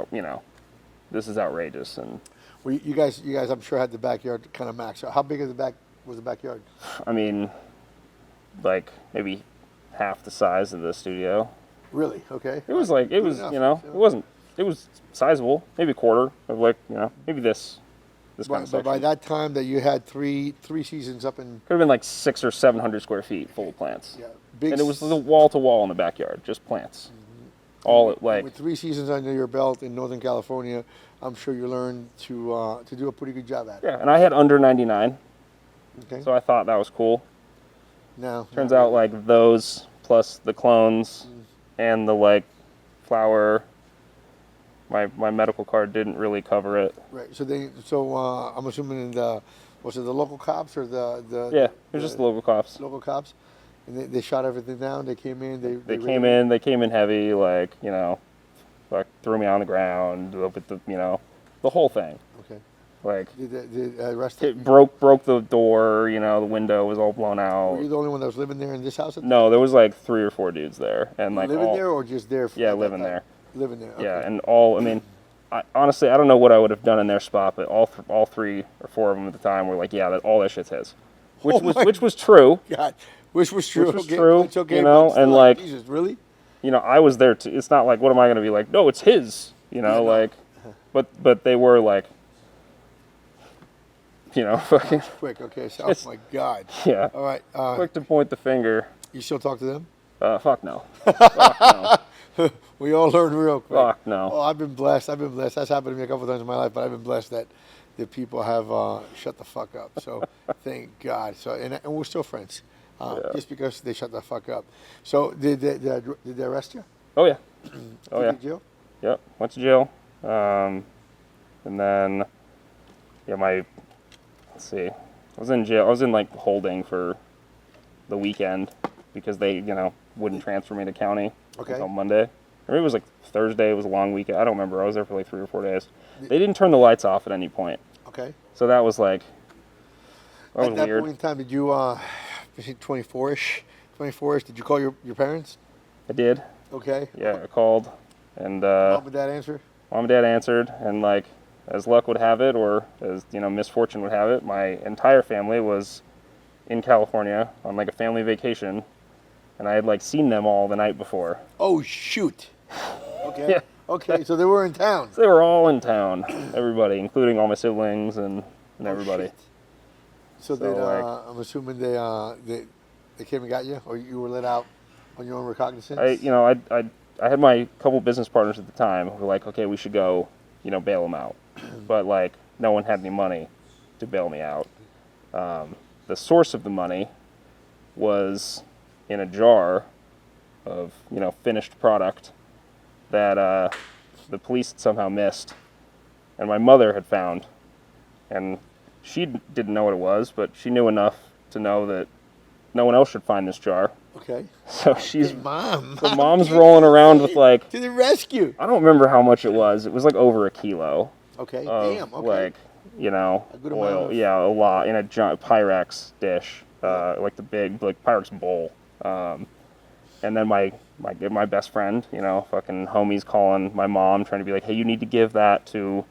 this is outrageous." And well, you guys, I'm sure had the backyard kind of maxed out. How big was the backyard? I mean, like maybe half the size of the studio. Really? Okay. It was like it was it was sizable, maybe a quarter of maybe this kind of But by section. that time that you had three seasons up in. Could have been like 600 or 700 square feet full of plants. Yeah. Big. And it was the wall to wall in the backyard, just plants. All with 3 seasons under your belt in Northern California, I'm sure you learned to do a pretty good job at it. Yeah, and I had under 99, Okay. so I thought that was cool. Now Turns out like those plus the clones and the flower, my medical card didn't really cover it. Right. So I'm assuming was it the local cops or the Yeah, it was just the local cops. local cops, and they shot everything down. They came in. They came in heavy, threw me on the ground with the whole thing. Okay. Like Did they arrest it broke the door, the window was all blown out. Were you the only one that was living there in this house? No, there was like 3 or 4 dudes there, and living there or just there? Yeah, living there. Living there. Okay. Yeah, and honestly, I don't know what I would have done in their spot, but all 3 or 4 of them at the time were like, yeah, all that shit's his, which was true. God, which was true. Which was okay, true, it's okay, and still, Jesus, really? I was there too. It's not like, what am I going to be like? No, it's his. But they were like, fucking Quick. Okay. So, oh my God. yeah. All right. Quick to point the finger. You still talk to them? Fuck no. Fuck no. We all learn real quick. Fuck no. Oh, I've been blessed. That's happened to me a couple of times in my life, but I've been blessed that the people have shut the fuck up. So thank God. So and we're still friends, just because they shut the fuck up. So did they arrest you? Oh yeah. Oh yeah. Jail? Yep. Went to jail. And then let's see. I was in jail. I was in holding for the weekend because they wouldn't transfer me to county. Okay. Until Monday. Or maybe it was Thursday. It was a long weekend. I don't remember. I was there for 3 or 4 days. They didn't turn the lights off at any point. Okay. So that was that was At that weird. point in time, did you 24ish? Did you call your parents? I did. Okay. Yeah, I called, and Mom and dad answer? Mom and Dad answered, and as luck would have it, or as misfortune would have it, my entire family was in California on a family vacation. And I had seen them all the night before. Oh shoot! Okay. Yeah. Okay, so they were in town. So they were all in town, everybody, including all my siblings and everybody. Shit. So then I'm assuming they came and got you, or you were let out on your own recognizance. I I had my couple business partners at the time who were like, okay, we should go, bail him out. But like, no one had any money to bail me out. The source of the money was in a jar of, finished product that the police had somehow missed, and my mother had found. And she didn't know what it was, but she knew enough to know that no one else should find this jar. Okay. So mom's Mom, rolling around with like, to the rescue. I don't remember how much it was. It was like over a kilo. Okay. Of, Damn. Okay. like, a good oil. amount of... Yeah, a lot in a giant Pyrex dish, like the big Pyrex bowl. And then my best friend, fucking homies calling my mom, trying to be like, hey, you need to give that to,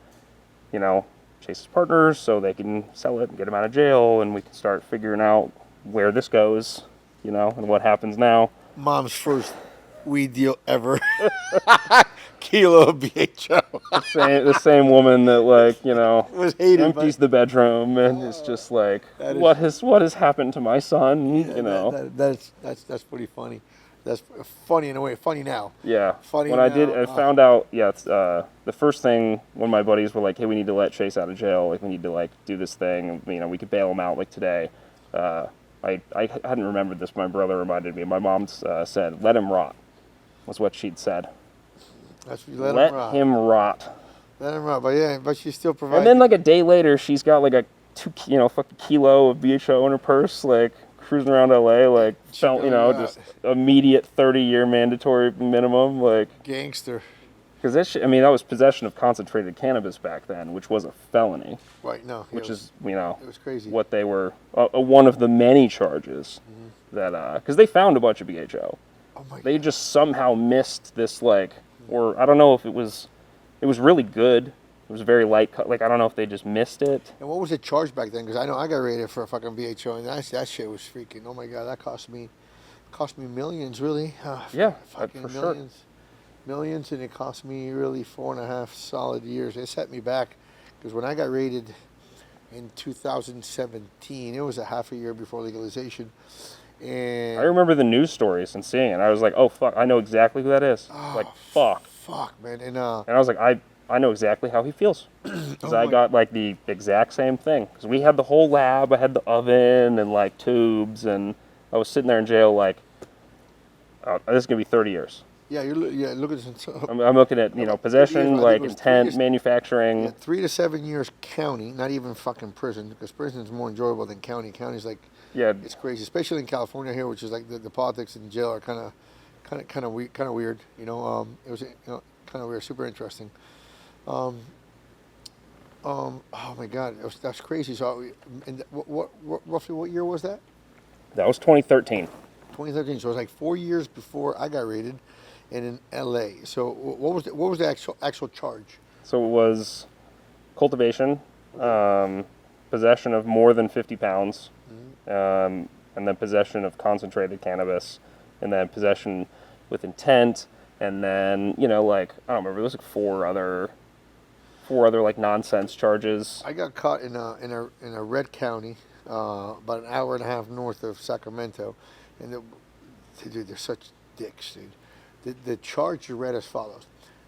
Chase's partners so they can sell it and get him out of jail, and we can start figuring out where this goes, and what happens now. Mom's first weed deal ever. Kilo of BHO. the same woman that was hated, empties the bedroom and is just like, what has happened to my son? Yeah, that's pretty funny. That's funny in a way. Funny now. Yeah. Funny when now. I found out. Yeah. It's, the first thing when my buddies were like, "Hey, we need to let Chase out of jail. Like, we need to like do this thing. And, we could bail him out like today." I hadn't remembered this. My brother reminded me. My mom said, "Let him rot." Was what she'd said. That's what you let him rot. Let him rot. But she's still providing. And then like a day later, she's got like a fucking kilo of BHO in her purse, like cruising around LA, like just immediate 30-year mandatory minimum, like gangster. Because that was possession of concentrated cannabis back then, which was a felony. Right. No. Which is it was crazy. What they were one of the many charges that because they found a bunch of BHO. Oh my God. They just somehow missed this or I don't know if it was really good. It was very light, like I don't know if they just missed it. And what was the charge back then? Because I know I got raided for a fucking BHO, and that shit was freaking. Oh my God, that cost me millions, really. Yeah, fucking for millions, sure. Millions, and it cost me really 4.5 solid years. It set me back because when I got raided in 2017, it was a half a year before legalization. And I remember the news stories and seeing it. I was like, oh fuck, I know exactly who that is. Fuck, man. And I was like, I know exactly how he feels. Because I got like the exact same thing. Because we had the whole lab, I had the oven and like tubes, and I was sitting there in jail like, this is gonna be 30 years. Yeah, look at this. I'm looking at possession, like intent, manufacturing. Yeah, 3 to 7 years county, not even fucking prison, because prison is more enjoyable than county. County's like, it's crazy, especially in California here, which is like the politics in jail are kind of weird. It was kind of weird, super interesting. Oh my God, that's crazy. So, and what roughly what year was that? That was 2013. 2013. So it was like 4 years before I got raided, and in LA. So what was the actual charge? So it was cultivation, possession of more than 50 pounds, and then possession of concentrated cannabis, and then possession with intent, and then I don't remember. There was like four other like nonsense charges. I got caught in a red county, about an hour and a half north of Sacramento, and dude, they're such dicks, dude. The charge you read as follows: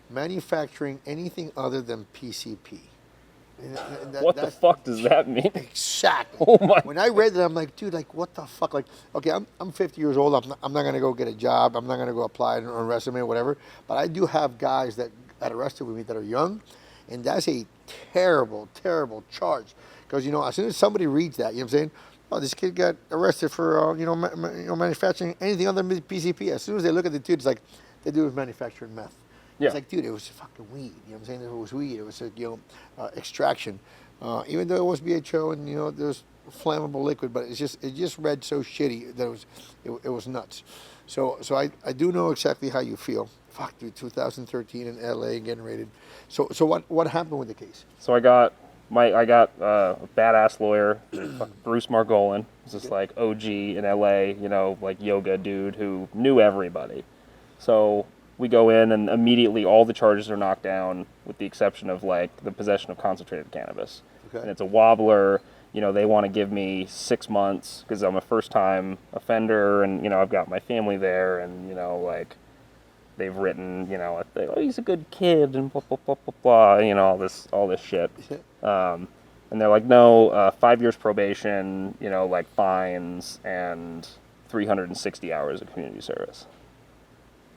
manufacturing anything other than PCP. What the fuck does that mean? Exactly. Oh my! When I read that, I'm like, dude, like, what the fuck? Like, okay, I'm 50 years old. I'm not gonna go get a job. I'm not gonna go apply on resume or whatever. But I do have guys that got arrested with me that are young, and that's a terrible, terrible charge. Because as soon as somebody reads that, you know what I'm saying? Oh, this kid got arrested for manufacturing anything other than PCP. As soon as they look at the dude, it's like the dude was manufacturing meth. Yeah. It's like, dude, it was fucking weed. You know what I'm saying? It was weed. It was extraction. Even though it was BHO and there's flammable liquid, but it just read so shitty that it was nuts. So I do know exactly how you feel. Fuck, dude, 2013 in LA getting raided. So what happened with the case? So I got a badass lawyer, Bruce Margolin. He's this like OG in LA, like yoga dude who knew everybody. So we go in and immediately all the charges are knocked down with the exception of like the possession of concentrated cannabis. Okay. And it's a wobbler. They want to give me 6 months because I'm a first time offender and, I've got my family there and, they've written, you know, oh, he's a good kid and blah blah blah blah blah, you know, all this shit. And they're like, no, 5 years probation, you know, like fines and 360 hours of community service.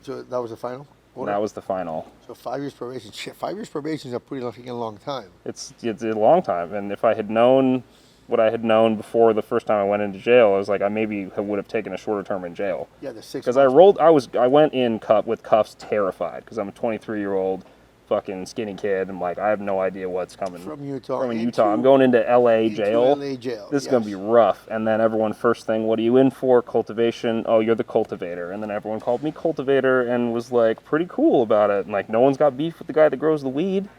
So that was the final order? That was the final. So 5 years probation. Shit, 5 years probation is a pretty long time. It's a long time, and if I had known what I had known before the first time I went into jail, I was like, I maybe would have taken a shorter term in jail. Yeah, the 6 Because months. I went in with cuffs terrified, because I'm a 23-year-old fucking skinny kid. I'm like, I have no idea what's coming. From Utah. I'm going into LA jail. LA jail. This is going to be rough. And then everyone, first thing, what are you in for? Cultivation. Oh, you're the cultivator. And then everyone called me cultivator and was like pretty cool about it. And like, no one's got beef with the guy that grows the weed,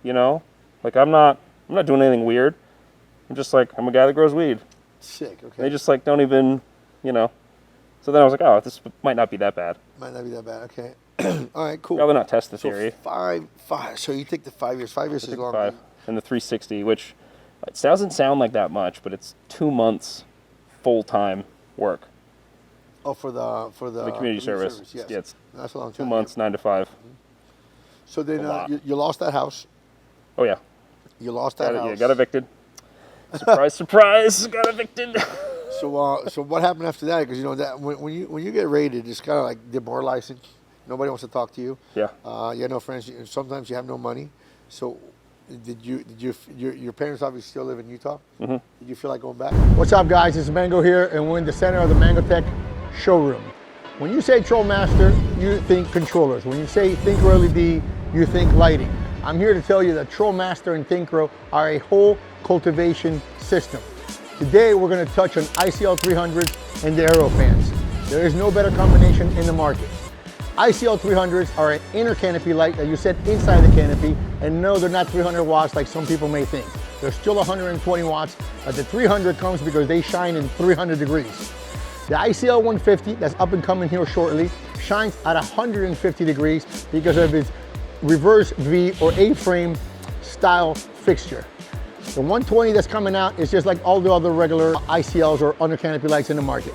you know? Like, I'm not doing anything weird. I'm just like, I'm a guy that grows weed. Sick, okay. They just like don't even, you know. So then I was like, oh, this might not be that bad. Might not be that bad, okay. All right, cool. Rather not test the theory. So five. So you take the 5 years. 5 years is long. 5 and the 360, which it doesn't sound like that much, but it's 2 months full-time work. Oh, for the community service. Yes. Yeah, it's that's a long 2 time. months, 9 to 5. So then you lost that house. Oh yeah. You lost that house. Yeah, got evicted. Surprise, surprise, got evicted. So what happened after that? Because you know that when you get raided, it's kind of like demoralizing. Nobody wants to talk to you. Yeah. You have no friends. Sometimes you have no money. So your parents obviously still live in Utah? Mm-hmm. Did you feel like going back? What's up, guys? It's Mango here, and we're in the center of the Mango Tech showroom. When you say Troll Master, you think controllers. When you say Thinker LED, you think lighting. I'm here to tell you that Troll Master and Thinker are a whole cultivation system. Today we're going to touch on ICL 300s and the Aero fans. There is no better combination in the market. ICL 300s are an inner canopy light that you set inside the canopy, and no, they're not 300 watts like some people may think. They're still 120 watts, but the 300 comes because they shine in 300 degrees. The ICL 150, that's up and coming here shortly, shines at 150 degrees because of its reverse V or A-frame style fixture. The 120 that's coming out is just like all the other regular ICLs or under canopy lights in the market.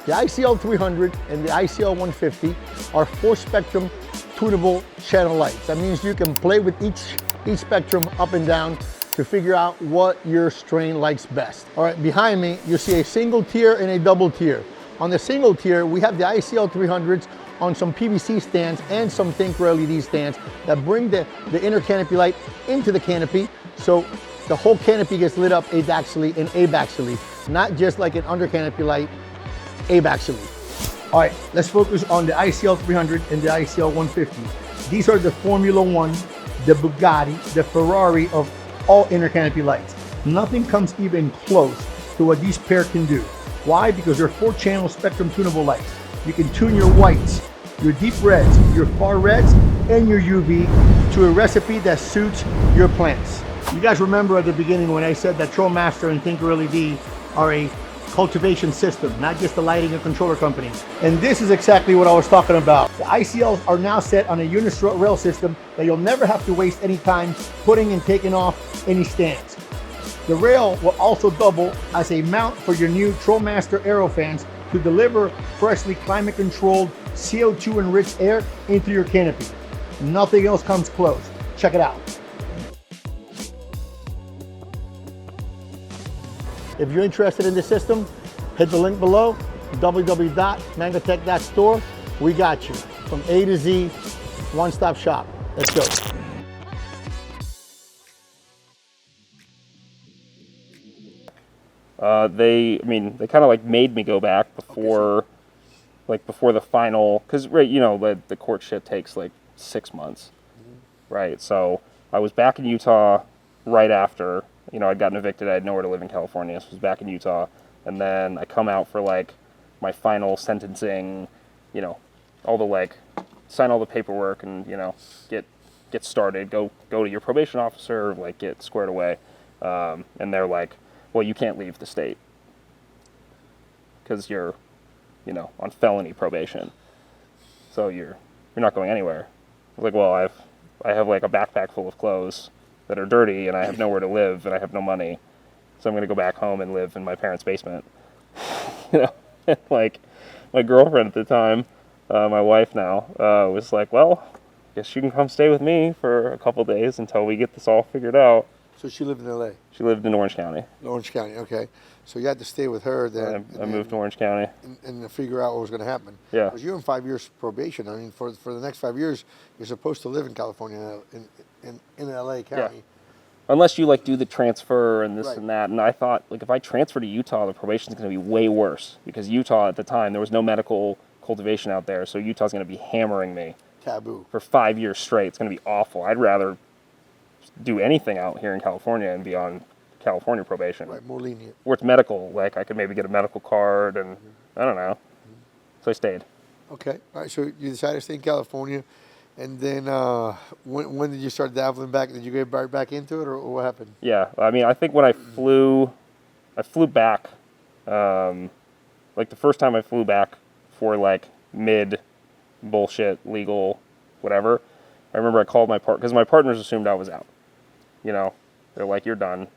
The ICL 300 and the ICL 150 are 4-spectrum tunable channel lights. That means you can play with each spectrum up and down to figure out what your strain likes best. All right, behind me, you see a single tier and a double tier. On the single tier, we have the ICL 300s on some PVC stands and some Thinker LED stands that bring the inner canopy light into the canopy, so the whole canopy gets lit up adaxially and abaxially, not just like an under canopy light, abaxially. All right, let's focus on the ICL 300 and the ICL 150. These are the Formula One, the Bugatti, the Ferrari of all inner canopy lights. Nothing comes even close to what these pair can do. Why? Because they're 4-channel spectrum tunable lights. You can tune your whites, your deep reds, your far reds, and your UV to a recipe that suits your plants. You guys remember at the beginning when I said that Troll Master and Thinker LED are a cultivation system, not just a lighting and controller company. And this is exactly what I was talking about. The ICLs are now set on a unistrut rail system that you'll never have to waste any time putting and taking off any stands. The rail will also double as a mount for your new Troll Master Aero fans to deliver freshly climate-controlled, CO2-enriched air into your canopy. Nothing else comes close. Check it out. If you're interested in this system, hit the link below, www.mangotech.store. We got you. From A to Z, one-stop shop. Let's go. They kind of like made me go back before the final, because the court shit takes like 6 months, right? So I was back in Utah right after, I'd gotten evicted. I had nowhere to live in California, so I was back in Utah, and then I come out for like my final sentencing, all the sign all the paperwork and get started, go to your probation officer, get squared away, and they're like, well, you can't leave the state because you're, on felony probation. So you're not going anywhere. I was like, well, I have like a backpack full of clothes that are dirty, and I have nowhere to live, and I have no money, so I'm going to go back home and live in my parents' basement. Like my girlfriend at the time my wife now, was like, well, guess you can come stay with me for a couple days until we get this all figured out. So she lived in L.A. She lived in Orange County. Orange County, okay. So you had to stay with her then. I moved to Orange County. And figure out what was going to happen. Yeah. Because you're in 5 years probation. I mean, for the next 5 years, you're supposed to live in California, in L.A. County. Yeah. Unless you like do the transfer and this Right. and that. And I thought, like, if I transfer to Utah, the probation's going to be way worse because Utah at the time there was no medical cultivation out there, so Utah's going to be hammering me Taboo. for 5 years straight. It's going to be awful. I'd rather do anything out here in California and be on California probation. Right, more lenient. Where it's medical, like I could maybe get a medical card and I don't know. So I stayed. Okay. All right. So you decided to stay in California, and then when did you start dabbling back? Did you get back into it, or what happened? Yeah, I mean, I think when I flew back, like the first time I flew back for like mid bullshit legal whatever, I remember I called my partner because my partners assumed I was out. You know, they're like, "You're done.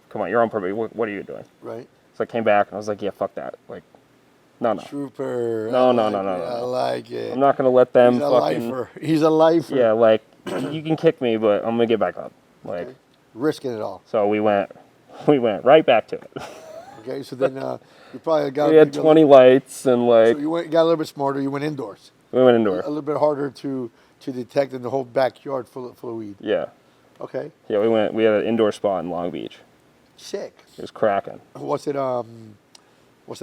Come on, you're on probation. What are you doing?" Right. So I came back and I was like, "Yeah, fuck that. Like, no. Trooper. No. I like it. I'm not gonna let them He's a fucking. lifer. He's a lifer. Yeah, like you can kick me, but I'm gonna get back up. Like, Okay. Risking it all. so we went right back to it. Okay. So then you probably got. We had 20 lights and like So you got a little bit smarter. You went indoors. we went A indoor. little bit harder to detect than the whole backyard full of weed. Yeah, Okay. yeah. We had an indoor spot in Long Beach. Sick. It was cracking. Was it a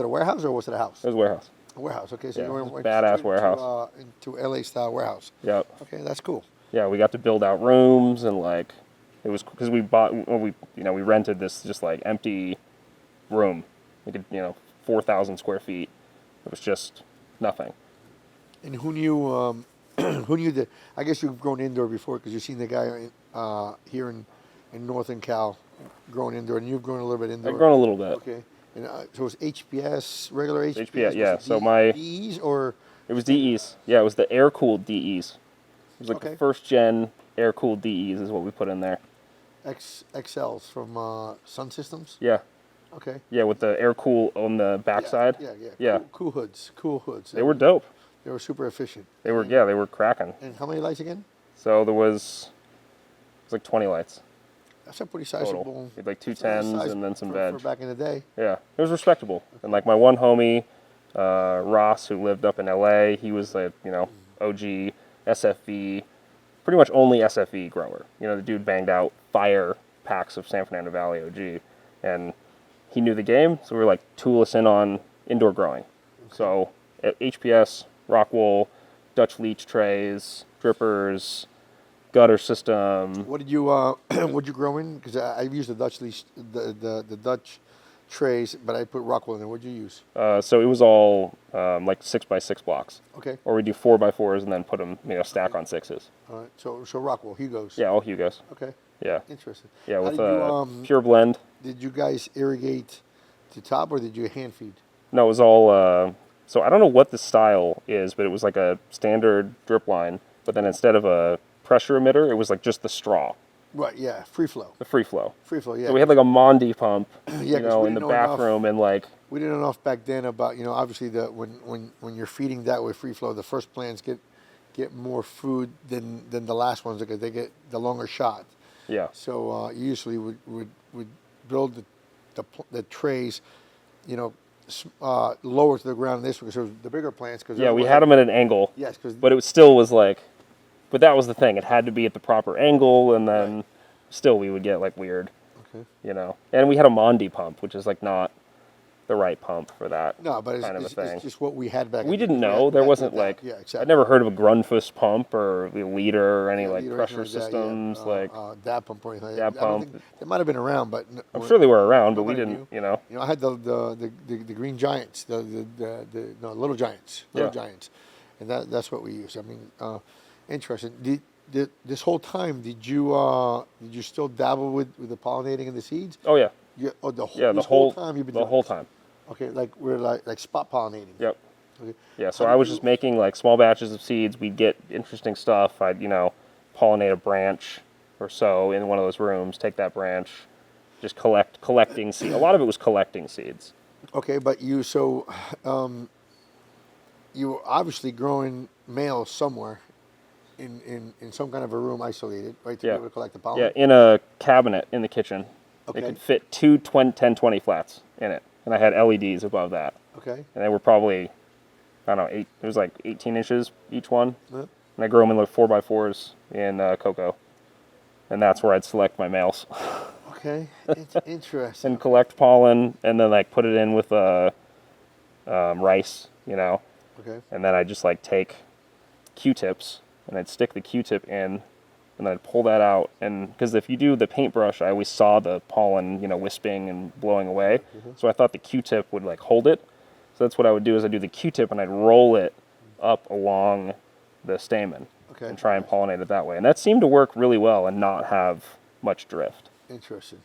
warehouse or was it a house? It was a warehouse. A warehouse. Okay. So Yeah, you it was a went badass straight warehouse. into LA style warehouse. Yep. Okay, that's cool. Yeah, we got to build out rooms and like it was because we rented this just like empty room. We could 4,000 square feet. It was just nothing. And who knew? Who knew that? I guess you've grown indoor before because you've seen the guy here in Northern Cal growing indoor, and you've grown a little bit indoor. I've grown a little bit. Okay. And so it's HPS, regular HPS. HPS, yeah. Was it So my DEs or it was DEs. Yeah, it was the air cooled DEs. It was like Okay. the first gen air cooled DEs is what we put in there. XLs from Sun Systems. Yeah, Okay. yeah, with the air cool on the backside. Yeah. Cool hoods. Cool hoods. They were dope. They were super efficient. They were cracking. And how many lights again? So it was like 20 lights That's a pretty total. sizable. We had like two that's a nice tens size and then some for veg. back in the day. Yeah, it was respectable. And like my one homie, Ross, who lived up in LA, he was like, OG SFV, pretty much only SFV grower. The dude banged out fire packs of San Fernando Valley OG, and he knew the game. So we were like tool us in on indoor growing. So at HPS, rock wool, Dutch leach trays, drippers, gutter system. What did you what you grow in? Because I've used the Dutch leash, the Dutch trays, but I put Rockwool in there. What did you use? So it was all like 6x6 blocks. Okay. Or we do 4x4s and then put them, stack on sixes. All right. So Rockwool, Hugos. Yeah, all Hugos. Okay. Yeah. Interesting. Yeah, How with did you, pure blend. Did you guys irrigate to top or did you hand feed? No, it was all. So I don't know what the style is, but it was like a standard drip line. But then instead of a pressure emitter, it was like just the straw, Right. Yeah. Free flow. the free flow. Free flow. Yeah. So we had like a Mondi pump, 'cause we in the didn't know enough. bathroom, and like We didn't know enough back then about obviously when you're feeding that with free flow, the first plants get more food than the last ones because they get the longer shot. yeah, So you usually would build the trays, lower to the ground. This because it was the bigger plants. Cause yeah, we had them at an angle. Yes, because But it still was like, but that was the thing. It had to be at the proper angle, and then Right. still we would get like weird, okay. And we had a Mondi pump, which is like not the right pump for that No, but kind of a thing. it's just what we had back. We in- didn't we know. had There back wasn't then. like, Yeah, exactly. I'd never heard of a Grundfus pump or a leader or any Yeah, like leader or pressure anything like that, systems. Like, dab pump or anything. Dab I don't pump. think- They might have been around, but I'm sure they were around, but we nobody didn't, I had the green giants, the little giants, Yeah. giants, and that's what we used. I mean, interesting. Did this whole time did you still dabble with the pollinating and the seeds? Oh yeah, The whole yeah. this whole time you've been the doing whole this? time. Okay, like we're like spot pollinating. Yep. Okay. Yeah. So How I do was you- just making like small batches of seeds. We'd get interesting stuff. I'd pollinate a branch or so in one of those rooms. Take that branch, just collecting seeds. A lot of it was collecting seeds. Okay, but you were obviously growing males somewhere in some kind of a room isolated, right, to be able to collect the pollen? Yeah, in a cabinet in the kitchen. Okay. It could fit two 1020 flats in it. And I had LEDs above that. Okay. And they were probably, I don't know, it was like 18 inches each one. Yeah. And I grew them in like 4x4s in cocoa. And that's where I'd select my males. Okay, it's interesting. And collect pollen, and then like put it in with rice, Okay. and then I'd just like take Q-tips, and I'd stick the Q-tip in, and I'd pull that out, and because if you do the paintbrush, I always saw the pollen, wisping and blowing away, so I thought the Q-tip would like hold it, so that's what I would do is I'd do the Q-tip, and I'd roll it up along the stamen, and try and pollinate it that way, and that seemed to work really well and not have much drift. Interesting.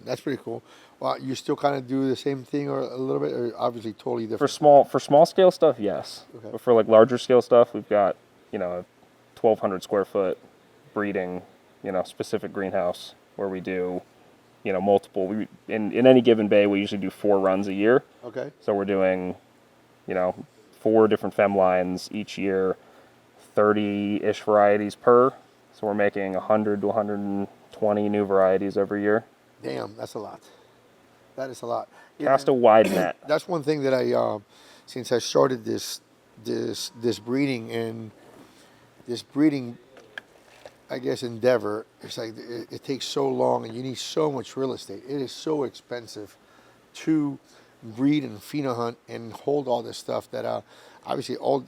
That's pretty cool. Well, you still kind of do the same thing, or a little bit, or obviously totally different. For small scale stuff, yes. Okay. But for like larger scale stuff, we've got a 1,200 square foot breeding specific greenhouse where we do multiple. In any given bay, we usually do 4 runs a year. Okay. So we're doing 4 different fem lines each year, 30-ish varieties per. So we're making 100 to 120 new varieties every year. Damn, that's a lot. That is a lot. Cast a wide net. That's one thing that I, since I started this breeding, I guess, endeavor. It's like it takes so long, and you need so much real estate. It is so expensive to breed and phenohunt and hold all this stuff that obviously all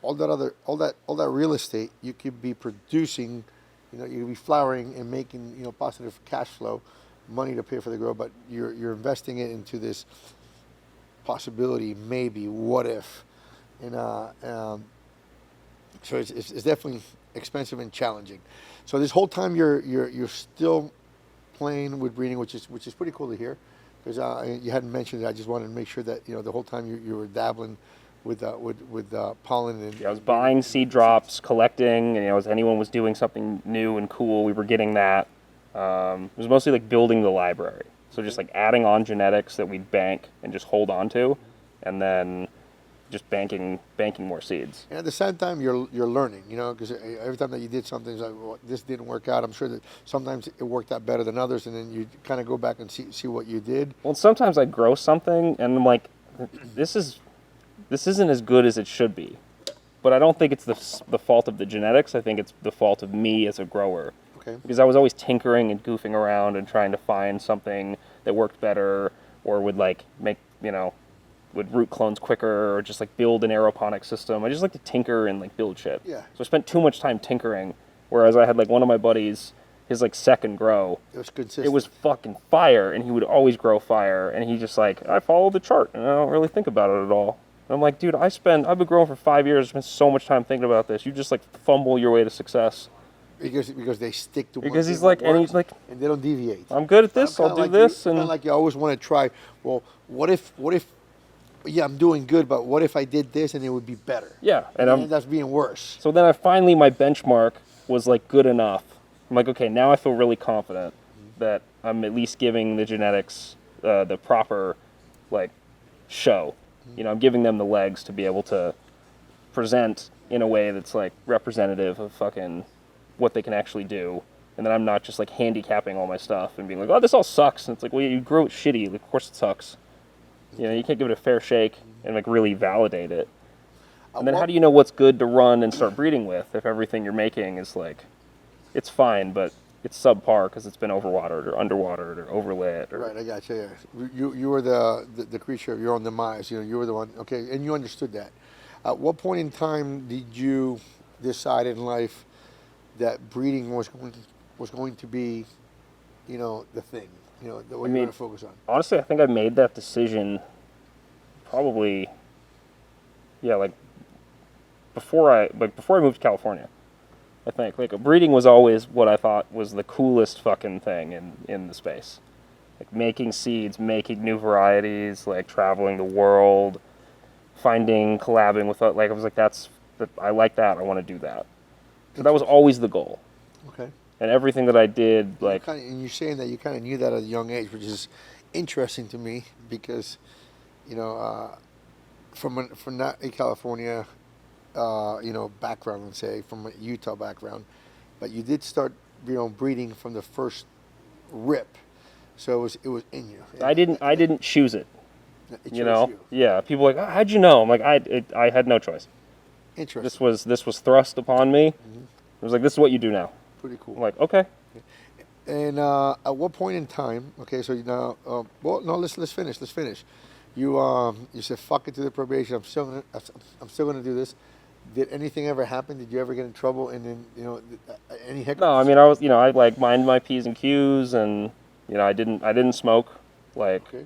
that real estate you could be producing. You could be flowering and making positive cash flow, money to pay for the grow, but you're investing it into this possibility, maybe, what if, and so it's definitely expensive and challenging. So this whole time you're still playing with breeding, which is pretty cool to hear, because you hadn't mentioned it. I just wanted to make sure that the whole time you were dabbling with pollen and I was buying seed drops, collecting, and as anyone was doing something new and cool, we were getting that. It was mostly like building the library, so just like adding on genetics that we'd bank and just hold on to, and then just banking more seeds. And at the same time, you're learning, because every time that you did something, it's like, well, this didn't work out. I'm sure that sometimes it worked out better than others, and then you kind of go back and see what you did. Well, sometimes I grow something, and I'm like, this isn't as good as it should be. But I don't think it's the fault of the genetics. I think it's the fault of me as a grower. Okay. Because I was always tinkering and goofing around and trying to find something that worked better, or would like make, would root clones quicker, or just like build an aeroponic system. I just like to tinker and like build shit. Yeah. So I spent too much time tinkering, whereas I had like one of my buddies, his like second grow. It was consistent. It was fucking fire, and he would always grow fire, and he just like, I follow the chart, and I don't really think about it at all. And I'm like, dude, I've been growing for 5 years, I spent so much time thinking about this. You just like fumble your way to success. Because they stick to because he's like, and they don't deviate. I'm good at this. I'll do this, and kind of like you always want to try. Well, what if? Yeah, I'm doing good, but what if I did this and it would be better? Yeah, and that's being worse. So then my benchmark was like good enough. I'm like, okay, now I feel really confident that I'm at least giving the genetics the proper like show. I'm giving them the legs to be able to present in a way that's like representative of fucking what they can actually do, and then I'm not just like handicapping all my stuff and being like, oh, this all sucks. And it's like, well, you grew it shitty. Like, of course it sucks. You can't give it a fair shake and like really validate it. And then how do you know what's good to run and start breeding with if everything you're making is like, it's fine, but it's subpar because it's been overwatered or underwatered or overlit? Or... Right, I got you. Yeah. You were the creature of your own demise. You were the one. Okay, and you understood that. At what point in time did you decide in life that breeding was going to be, the thing, what you're going to focus on? Honestly, I think I made that decision probably, like before I moved to California. I think like breeding was always what I thought was the coolest fucking thing in the space. Like making seeds, making new varieties, like traveling the world, collabing with, like, I was like, I like that, I want to do that. So that was always the goal. Okay. And everything that I did, like... And you're saying that you kind of knew that at a young age, which is interesting to me because, from not a California, background, let's say from a Utah background, but you did start, breeding from the first rip, so it was in you. I didn't choose it. It You chose know, you. yeah. People are like, oh, how'd you know? I'm like, I had no choice. Interesting. This was thrust upon me. It was like, this is what you do now. Pretty cool. I'm like, okay. And at what point in time? Okay, so now, well, no, let's finish. Let's finish. You said fuck it to the probation. I'm still gonna do this. Did anything ever happen? Did you ever get in trouble? And then any hiccups? No, I mean, I was, I like mind my P's and Q's, and I didn't smoke, like Okay.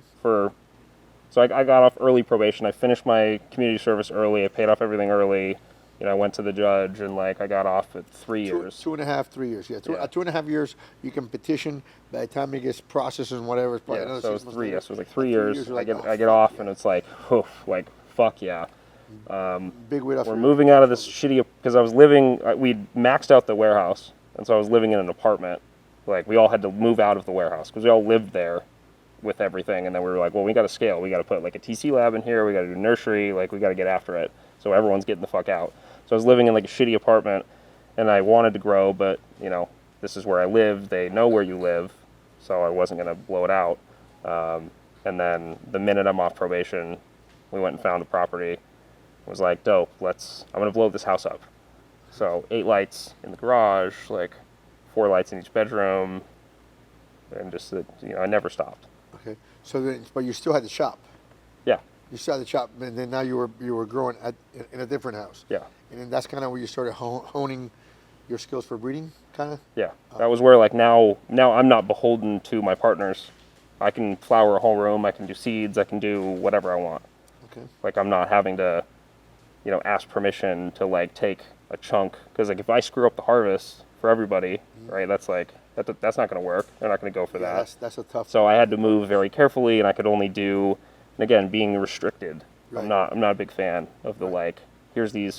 So I got off early probation. I finished my community service early. I paid off everything early. I went to the judge, and like I got off at 3 years. 2.5, 3 years. Yeah, Yeah. 2.5 years. You can petition. By the time it gets processed and whatever, it's probably Yeah, another so it 6 was months 3 later. years. So it was like At 3 years. you're I like, get oh, I get fuck off, yeah. and it's like, like fuck yeah. Big weight off. We're your moving out of this shoulders. shitty, because I was living, we'd maxed out the warehouse, and so I was living in an apartment. Like, we all had to move out of the warehouse, because we all lived there with everything, and then we were like, well, we got to scale. We got to put, like, a TC lab in here, we got to do nursery, like, we got to get after it, so everyone's getting the fuck out. So I was living in, like, a shitty apartment, and I wanted to grow, but, this is where I live, they know where you live, so I wasn't going to blow it out. And then the minute I'm off probation, we went and found a property. Was like, dope, I'm gonna blow this house up. So 8 lights in the garage, like 4 lights in each bedroom, and just, I never stopped. Okay. So then, but you still had the shop. Yeah, You still had the shop, and then now you were growing in a different house. yeah, And then that's kind of where you started honing your skills for breeding, kind of. yeah. That was where, like, now I'm not beholden to my partners. I can flower a whole room, I can do seeds, I can do whatever I want. Okay. Like, I'm not having to, ask permission to, like, take a chunk, because, like, if I screw up the harvest for everybody, right, that's like, that's not going to work. They're not going to go for Yeah, that. that's a tough. So I had to move very carefully, and I could only do, and again, being restricted. Right. I'm not a big fan of the, Right. like, here's your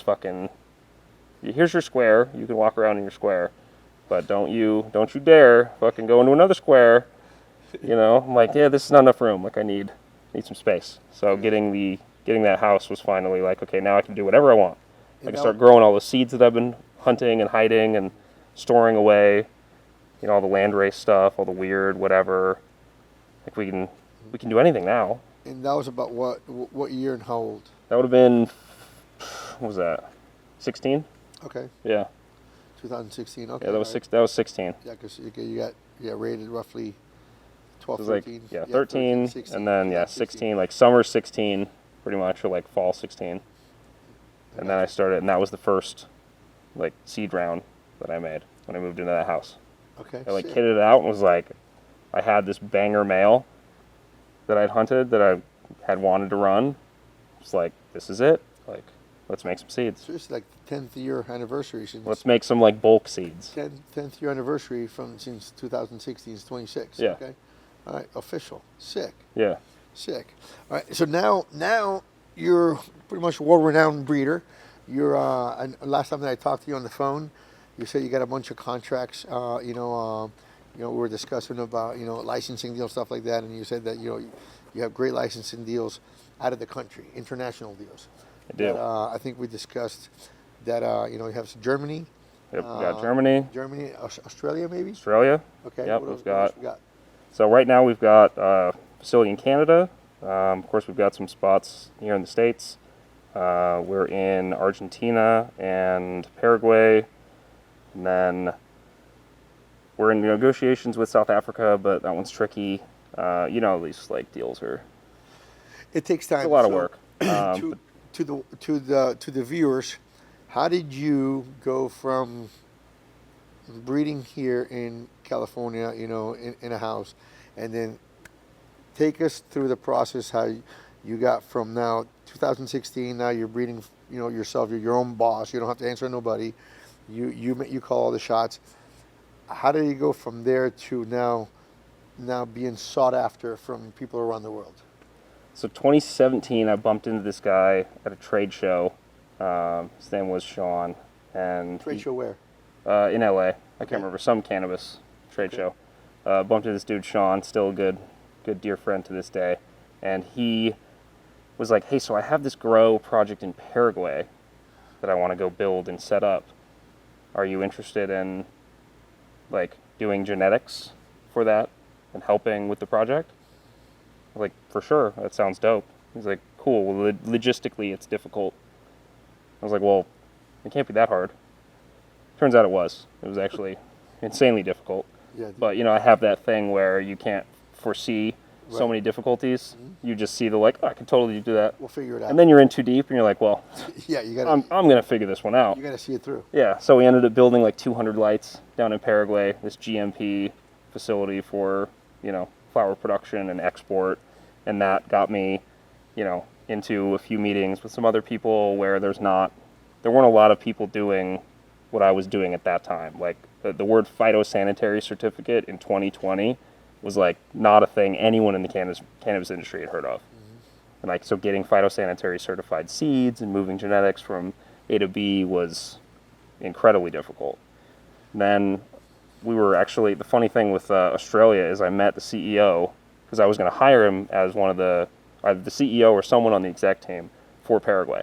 square, you can walk around in your square, but don't you dare fucking go into another square. I'm like, yeah, this is not enough room. Like, I need some space. So getting that house was finally like, okay, now I can do whatever I want. I can start growing all the seeds that I've been hunting and hiding and storing away. All the landrace stuff, all the weird whatever. Like, we can do anything now. And that was about what year and how old? That would have been, what was that? 16? Okay. Yeah. 2016. Okay. Yeah, that was right. That was 16. Yeah, because you got rated roughly 12, It was like 13. 13, 16, and then 16, like summer 16, pretty much, or like fall 16. And then I started, and that was the first like seed round that I made when I moved into that house. Okay. I like sick. kitted it out and was like, I had this banger male that I'd hunted that I had wanted to run. It's like, this is it. Like, let's make some seeds. So it's like 10th year anniversary since. Let's make some like bulk seeds. 10th year anniversary since 2016 is 26. Yeah. Okay. All right. Official. Sick. Yeah. Sick. All right. So now you're pretty much a world-renowned breeder. You're and last time that I talked to you on the phone, you said you got a bunch of contracts. We were discussing about licensing deals, stuff like that, and you said that you have great licensing deals out of the country, international deals. I do. That, I think we discussed that you have some Germany. Yep, we got Germany, Australia, maybe. Australia. Okay. Yep, what we've else got. we got? So right now we've got a facility in Canada. Of course, we've got some spots here in the States. We're in Argentina and Paraguay. And then we're in negotiations with South Africa, but that one's tricky. These like deals are It takes time. it's a lot of So, work. to the viewers, how did you go from breeding here in California, in a house, and then take us through the process how you got from now 2016. Now you're breeding, yourself. You're your own boss. You don't have to answer to nobody. You call all the shots. How did you go from there to now being sought after from people around the world? So 2017, I bumped into this guy at a trade show. His name was Sean, and Trade show where? in LA. I Okay. can't remember, some cannabis trade Okay. show. Bumped into this dude Sean, still a good dear friend to this day, and he was like, hey, so I have this grow project in Paraguay that I want to go build and set up. Are you interested in like doing genetics for that and helping with the project? I was like, for sure, that sounds dope. He's like, cool, well, logistically it's difficult. I was like, well, it can't be that hard. Turns out it was. It was actually insanely difficult. Yeah. But, you know, I have that thing where you can't foresee so Right. many difficulties. You just see the like, oh, I can totally do that. We'll figure it out. And then you're in too deep and you're like, well, yeah, you got. I'm going to figure this one out. You got to see it through. Yeah, so we ended up building like 200 lights down in Paraguay, this GMP facility for, you know, flower production and export. And that got me, you know, into a few meetings with some other people where there weren't a lot of people doing what I was doing at that time. Like the word phytosanitary certificate in 2020 was like not a thing anyone in the cannabis industry had heard of. And like, so getting phytosanitary certified seeds and moving genetics from A to B was incredibly difficult. Then we were actually, the funny thing with Australia is I met the CEO because I was going to hire him as one of either the CEO or someone on the exec team for Paraguay.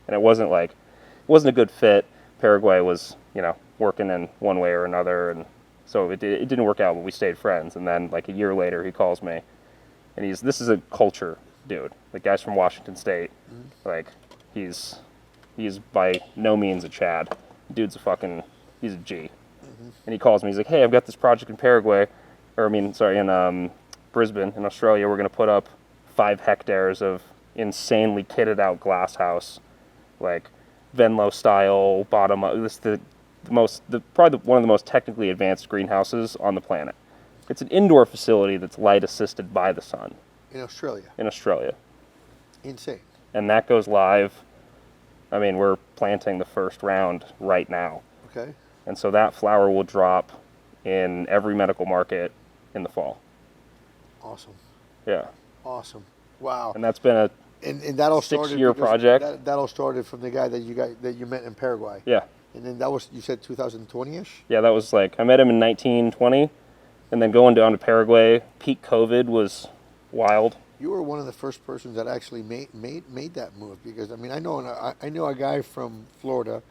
And it wasn't a good fit. Paraguay was, you know, working in one way or another, and so it didn't work out, but we stayed friends. And then like a year later he calls me, and this is a culture dude. The guy's from Washington State. Like he's by no means a Chad. Dude's he's a G. And he calls me, he's like, hey, I've got this project in in Brisbane in Australia. We're going to put up 5 hectares of insanely kitted out glass house, like Venlo style, bottom up. This is probably one of the most technically advanced greenhouses on the planet. It's an indoor facility that's light assisted by the sun. In Australia. In Australia. Insane. And that goes live. I mean, we're planting the first round right now. Okay. And so that flower will drop in every medical market in the fall. Awesome. Yeah. Awesome. Wow. And that's been a and that all started 6-year project. That all started from the guy that you met in Paraguay. Yeah. And then that was, you said 2020-ish? Yeah, that was like, I met him in 1920, and then going down to Paraguay, peak COVID was wild. You were one of the first persons that actually made that move, because I mean I know a guy from Florida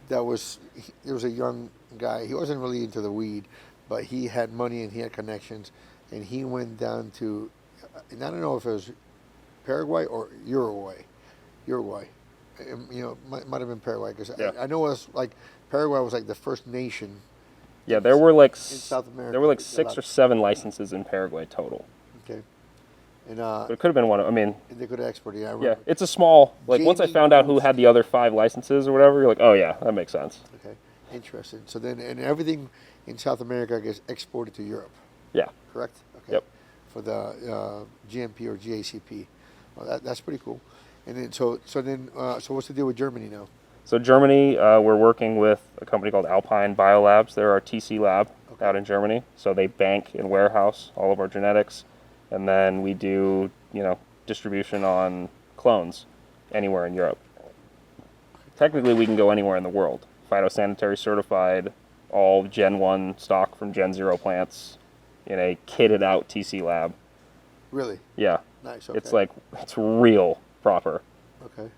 there was a young guy. He wasn't really into the weed, but he had money and he had connections, and he went down to, and I don't know if it was Paraguay or Uruguay. You know, might have been Paraguay, because Yeah. I know it was like Paraguay was like the first nation. Yeah, there were like South America. there were like 6 or 7 licenses in Paraguay total. Okay. And But it could have been one. I mean, they could export it. I yeah, remember. it's a small. Like once I Jamie found out who Booth. had the other 5 licenses or whatever, you're like, oh yeah, that makes sense. Okay. Interesting. So then, and everything in South America gets exported to Europe, Yeah. correct? Okay. Yep. For the GMP or GACP. Well, that's pretty cool. And then so what's the deal with Germany now? So Germany, we're working with a company called Alpine Biolabs. They're our TC lab out in Germany. So they bank and warehouse all of our genetics, and then we do, you know, distribution on clones anywhere in Europe. Technically, we can go anywhere in the world. Phytosanitary certified, all Gen 1 stock from Gen 0 plants in a kitted out TC lab. Really? Yeah. Nice. Okay. It's real proper. Okay.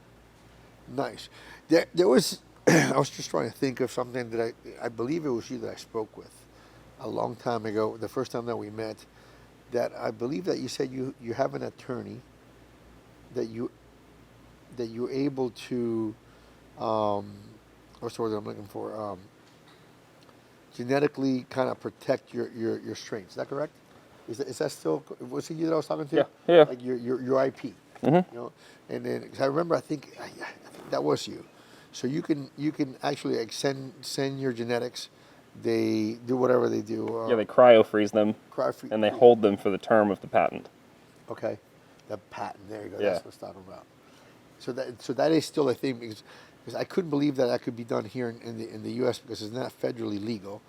Nice. There was, I was just trying to think of something that I believe it was you that I spoke with a long time ago, the first time that we met, that I believe that you said you have an attorney that you're able to, what's the word I'm looking for, genetically kind of protect your strains. Is that correct? Is that still, was it you that I was talking to? Yeah. Yeah. Like your IP. Mm-hmm. You know, and then 'cause I remember, I think that was you. So you can actually like send your genetics. They do whatever they do. Yeah, they cryo freeze them, Cryo-free- and they hold them for the term of the patent. Okay, the patent. There you go. Yeah. That's what I'm talking about. So that is still a thing, because I couldn't believe that could be done here in the U.S. because it's not federally legal.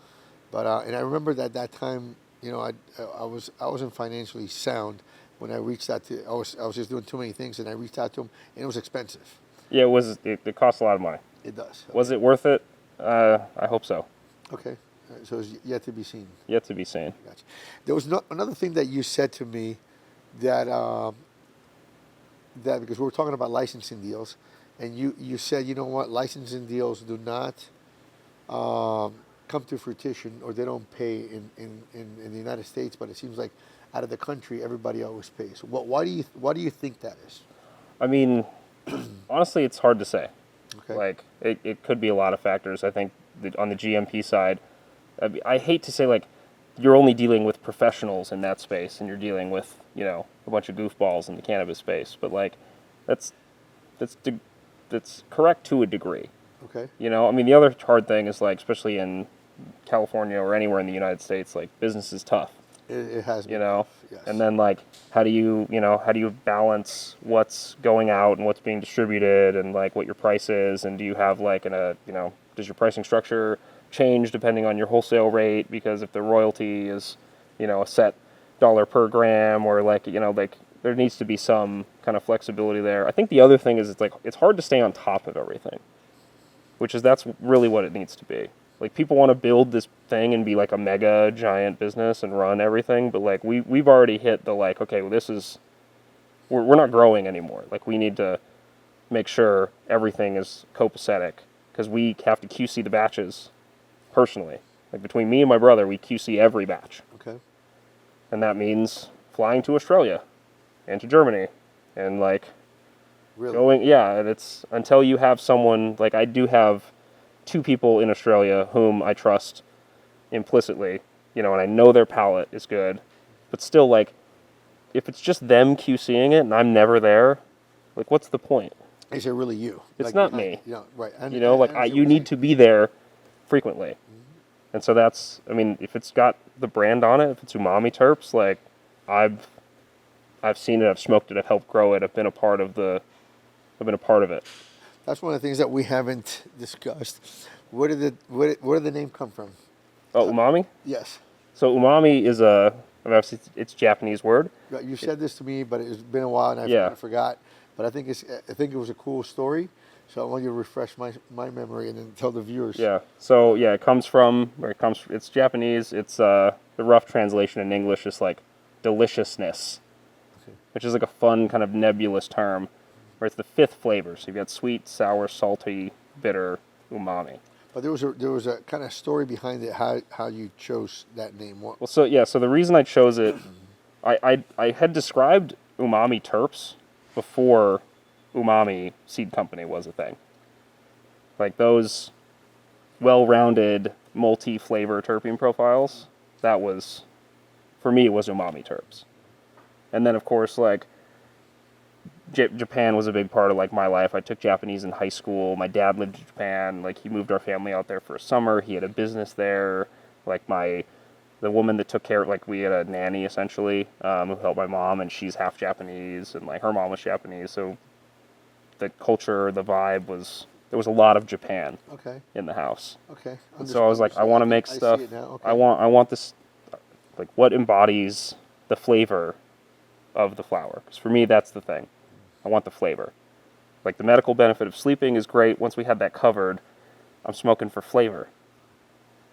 But and I remember that time, you know, I wasn't financially sound when I reached out to. I was just doing too many things, and I reached out to him, and it was expensive. Yeah, it costs a lot of money. It does. Was it worth it? I hope so. Okay. So it's yet to be seen. Yet to be seen. Gotcha. There was another thing that you said to me that that because we were talking about licensing deals, and you said, you know what, licensing deals do not come to fruition, or they don't pay in the United States, but it seems like out of the country everybody always pays. Why do you think that is? I mean, honestly, it's hard to say. Okay. Like, it could be a lot of factors. I think on the GMP side, I hate to say, like, you're only dealing with professionals in that space, and you're dealing with, a bunch of goofballs in the cannabis space. But, like, that's correct to a degree. Okay. I mean, the other hard thing is, like, especially in California or anywhere in the United States, like, business is tough. It has been tough, yes. And then, like, how do you balance what's going out and what's being distributed, and, like, what your price is, and do you have, like, does your pricing structure change depending on your wholesale rate? Because if the royalty is, a set dollar per gram, or, like, there needs to be some kind of flexibility there. I think the other thing is it's hard to stay on top of everything, that's really what it needs to be. Like, people want to build this thing and be like a mega giant business and run everything, but, like, we've already hit the, like, okay, well, we're not growing anymore. Like, we need to make sure everything is copacetic, because we have to QC the batches personally. Like, between me and my brother, we QC every batch. Okay. And that means flying to Australia and to Germany and, like, really? and it's until you have someone, like, I do have 2 people in Australia whom I trust implicitly, and I know their palate is good, but still, like, if it's just them QCing it and I'm never there, like, what's the point? Is it really you? It's like, not me. Right. You need to be there frequently. Mm-hmm. And so that's, I mean, if it's got the brand on it, if it's Umami Terps, like, I've seen it, I've smoked it, I've helped grow it, I've been a part of it. That's one of the things that we haven't discussed. Where did the name come from? Oh, umami? Yes. So umami is obviously it's a Japanese word. You said this to me, but it's been a while and I Yeah. kind of forgot. But I think it was a cool story. So I want you to refresh my memory and then tell the viewers. Yeah. So yeah, it's Japanese. It's the rough translation in English is like deliciousness, which is like a fun kind of nebulous term, where it's the 5th flavor. So you've got sweet, sour, salty, bitter, umami. But there was a kind of story behind it, how you chose that name. Well, so the reason I chose it, I had described Umami Terps before Umami Seed Company was a thing. Like, those well-rounded, multi-flavor terpene profiles, that was, for me, it was Umami Terps. And then, of course, like, Japan was a big part of, like, my life. I took Japanese in high school. My dad lived in Japan. Like, he moved our family out there for a summer. He had a business there. Like, the woman that took care, like, we had a nanny, essentially, who helped my mom, and she's half Japanese, and, like, her mom was Japanese. So the culture, the vibe there was a lot of Japan in the house. Okay. So I was like, I want to make stuff. I see it now. Okay. I want this, like, what embodies the flavor of the flower? Because for me, that's the thing. I want the flavor. Like, the medical benefit of sleeping is great. Once we had that covered, I'm smoking for flavor.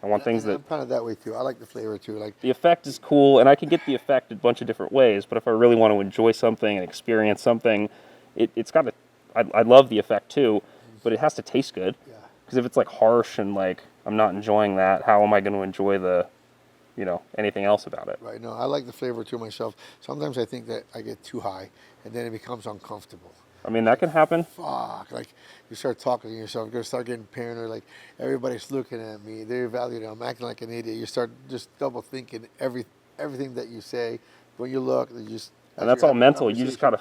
I want things that... I'm kind of that way too. I like the flavor too. Like, the effect is cool, and I can get the effect a bunch of different ways, but if I really want to enjoy something and experience something, it's got to... I love the effect too, but it has to taste good. Yeah. Because if it's, like, harsh and, like, I'm not enjoying that, how am I going to enjoy anything else about it? Right. No, I like the flavor too myself. Sometimes I think that I get too high, and then it becomes uncomfortable. I mean, that can happen. Fuck. Like, you start talking to yourself, you're going to start getting paranoid. Like, everybody's looking at me. They're evaluating. I'm acting like an idiot. You start just double thinking everything that you say. When you look, And that's all mental. You just got to...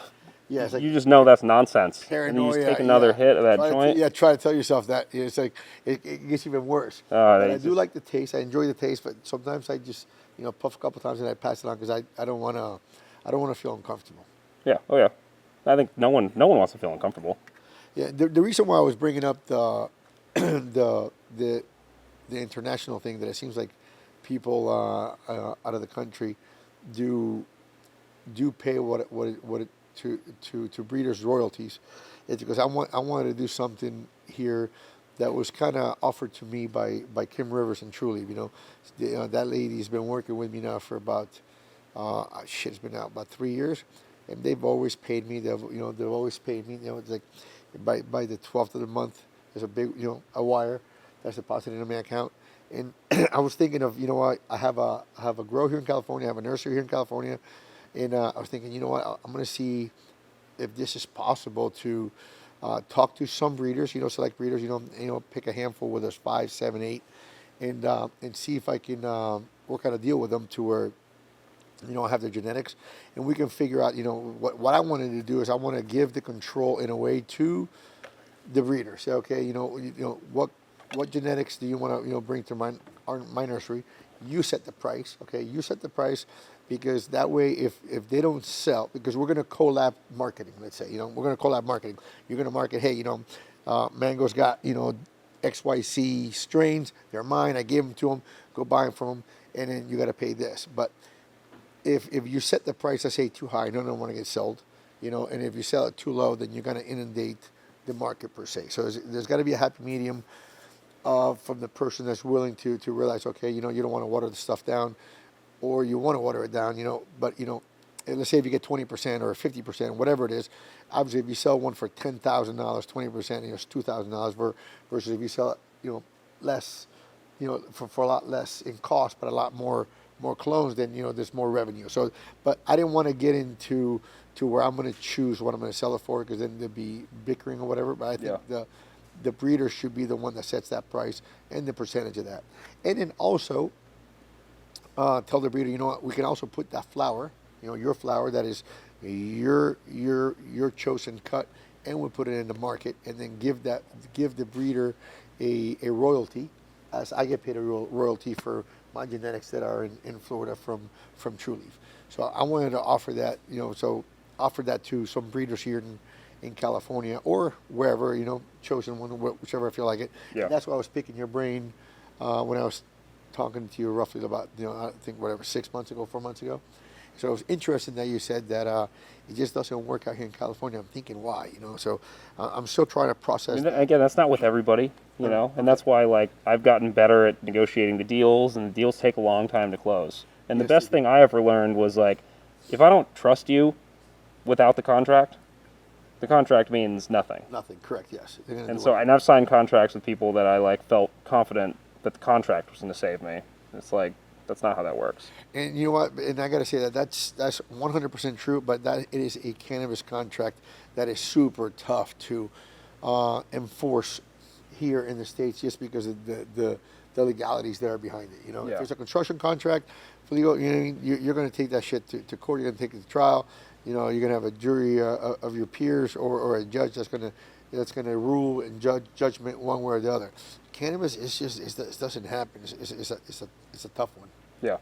Yeah, it's like, you just know that's nonsense. Paranoia. And you just take another hit of that joint. Try to tell yourself that. It's like, it gets even worse. I do like the taste. I enjoy the taste, but sometimes I just, puff a couple times and I pass it on because I don't want to feel uncomfortable. Yeah. Oh, yeah. I think no one wants to feel uncomfortable. Yeah. The reason why I was bringing up the the international thing, that it seems like people out of the country do pay to breeders royalties. It's because I wanted to do something here that was kind of offered to me by Kim Rivers and Truly. That lady's been working with me now for about it's been out about 3 years, and they've always paid me. They've always paid me. It's like by the 12th of the month, there's a big, a wire that's deposited into my account. And I was thinking of, what, I have a grow here in California, I have a nursery here in California, and I was thinking, I'm going to see if this is possible to talk to some breeders, select breeders, pick a handful with us, 5, 7, 8, and see if I can work out a deal with them to where, I have their genetics, and we can figure out, what I wanted to do is I want to give the control in a way to the breeder. Say, okay, what genetics do you want to, bring to my nursery? You set the price, okay? You set the price, because that way, if they don't sell, because we're going to collab marketing, let's say, we're going to collab marketing. You're going to market, hey, Mango's got, XYC strains, they're mine, I gave them to them, go buy them from them, and then you got to pay this. But if you set the price, let's say, too high, no one want to get sold, and if you sell it too low, then you're going to inundate the market per se. So there's got to be a happy medium from the person that's willing to realize, okay, you don't want to water the stuff down, or you want to water it down, but let's say if you get 20% or 50%, whatever it is, obviously if you sell one for $10,000, 20%, it's $2,000 versus if you sell it, less, for a lot less in cost, but a lot more clones, then there's more revenue. So, but I didn't want to get into where I'm going to choose what I'm going to sell it for, because then there'd be bickering or whatever. But I think the breeder should be the one that sets that price and the percentage of that. And then also tell the breeder, what, we can also put that flower, your flower that is your chosen cut, and we'll put it in the market, and then give the breeder a royalty, as I get paid a royalty for my genetics that are in Florida from True Leaf. So I wanted to offer that, offer that to some breeders here in California or wherever, chosen one, whichever I feel like it. Yeah. And that's why I was picking your brain when I was talking to you roughly about, I think 6 months ago, 4 months ago. So it was interesting that you said that it just doesn't work out here in California. I'm thinking why, So I'm still trying to process. I mean, again, that's not with everybody, and that's why I've gotten better at negotiating the deals, and the deals take a long time to close. And the best thing I ever learned was if I don't trust you without the contract means nothing. Nothing, correct, yes. And so I've signed contracts with people that I felt confident that the contract was going to save me. It's that's not how that works. And you know what? And I got to say that's 100% true. But that it is a cannabis contract that is super tough to enforce here in the States, just because of the legalities that are behind it. If it's a construction contract, for legal, you're going to take that shit to court. You're going to take it to trial. You're going to have a jury of your peers or a judge that's going to rule and judgment one way or the other. Cannabis it doesn't happen. It's a tough one. Yeah,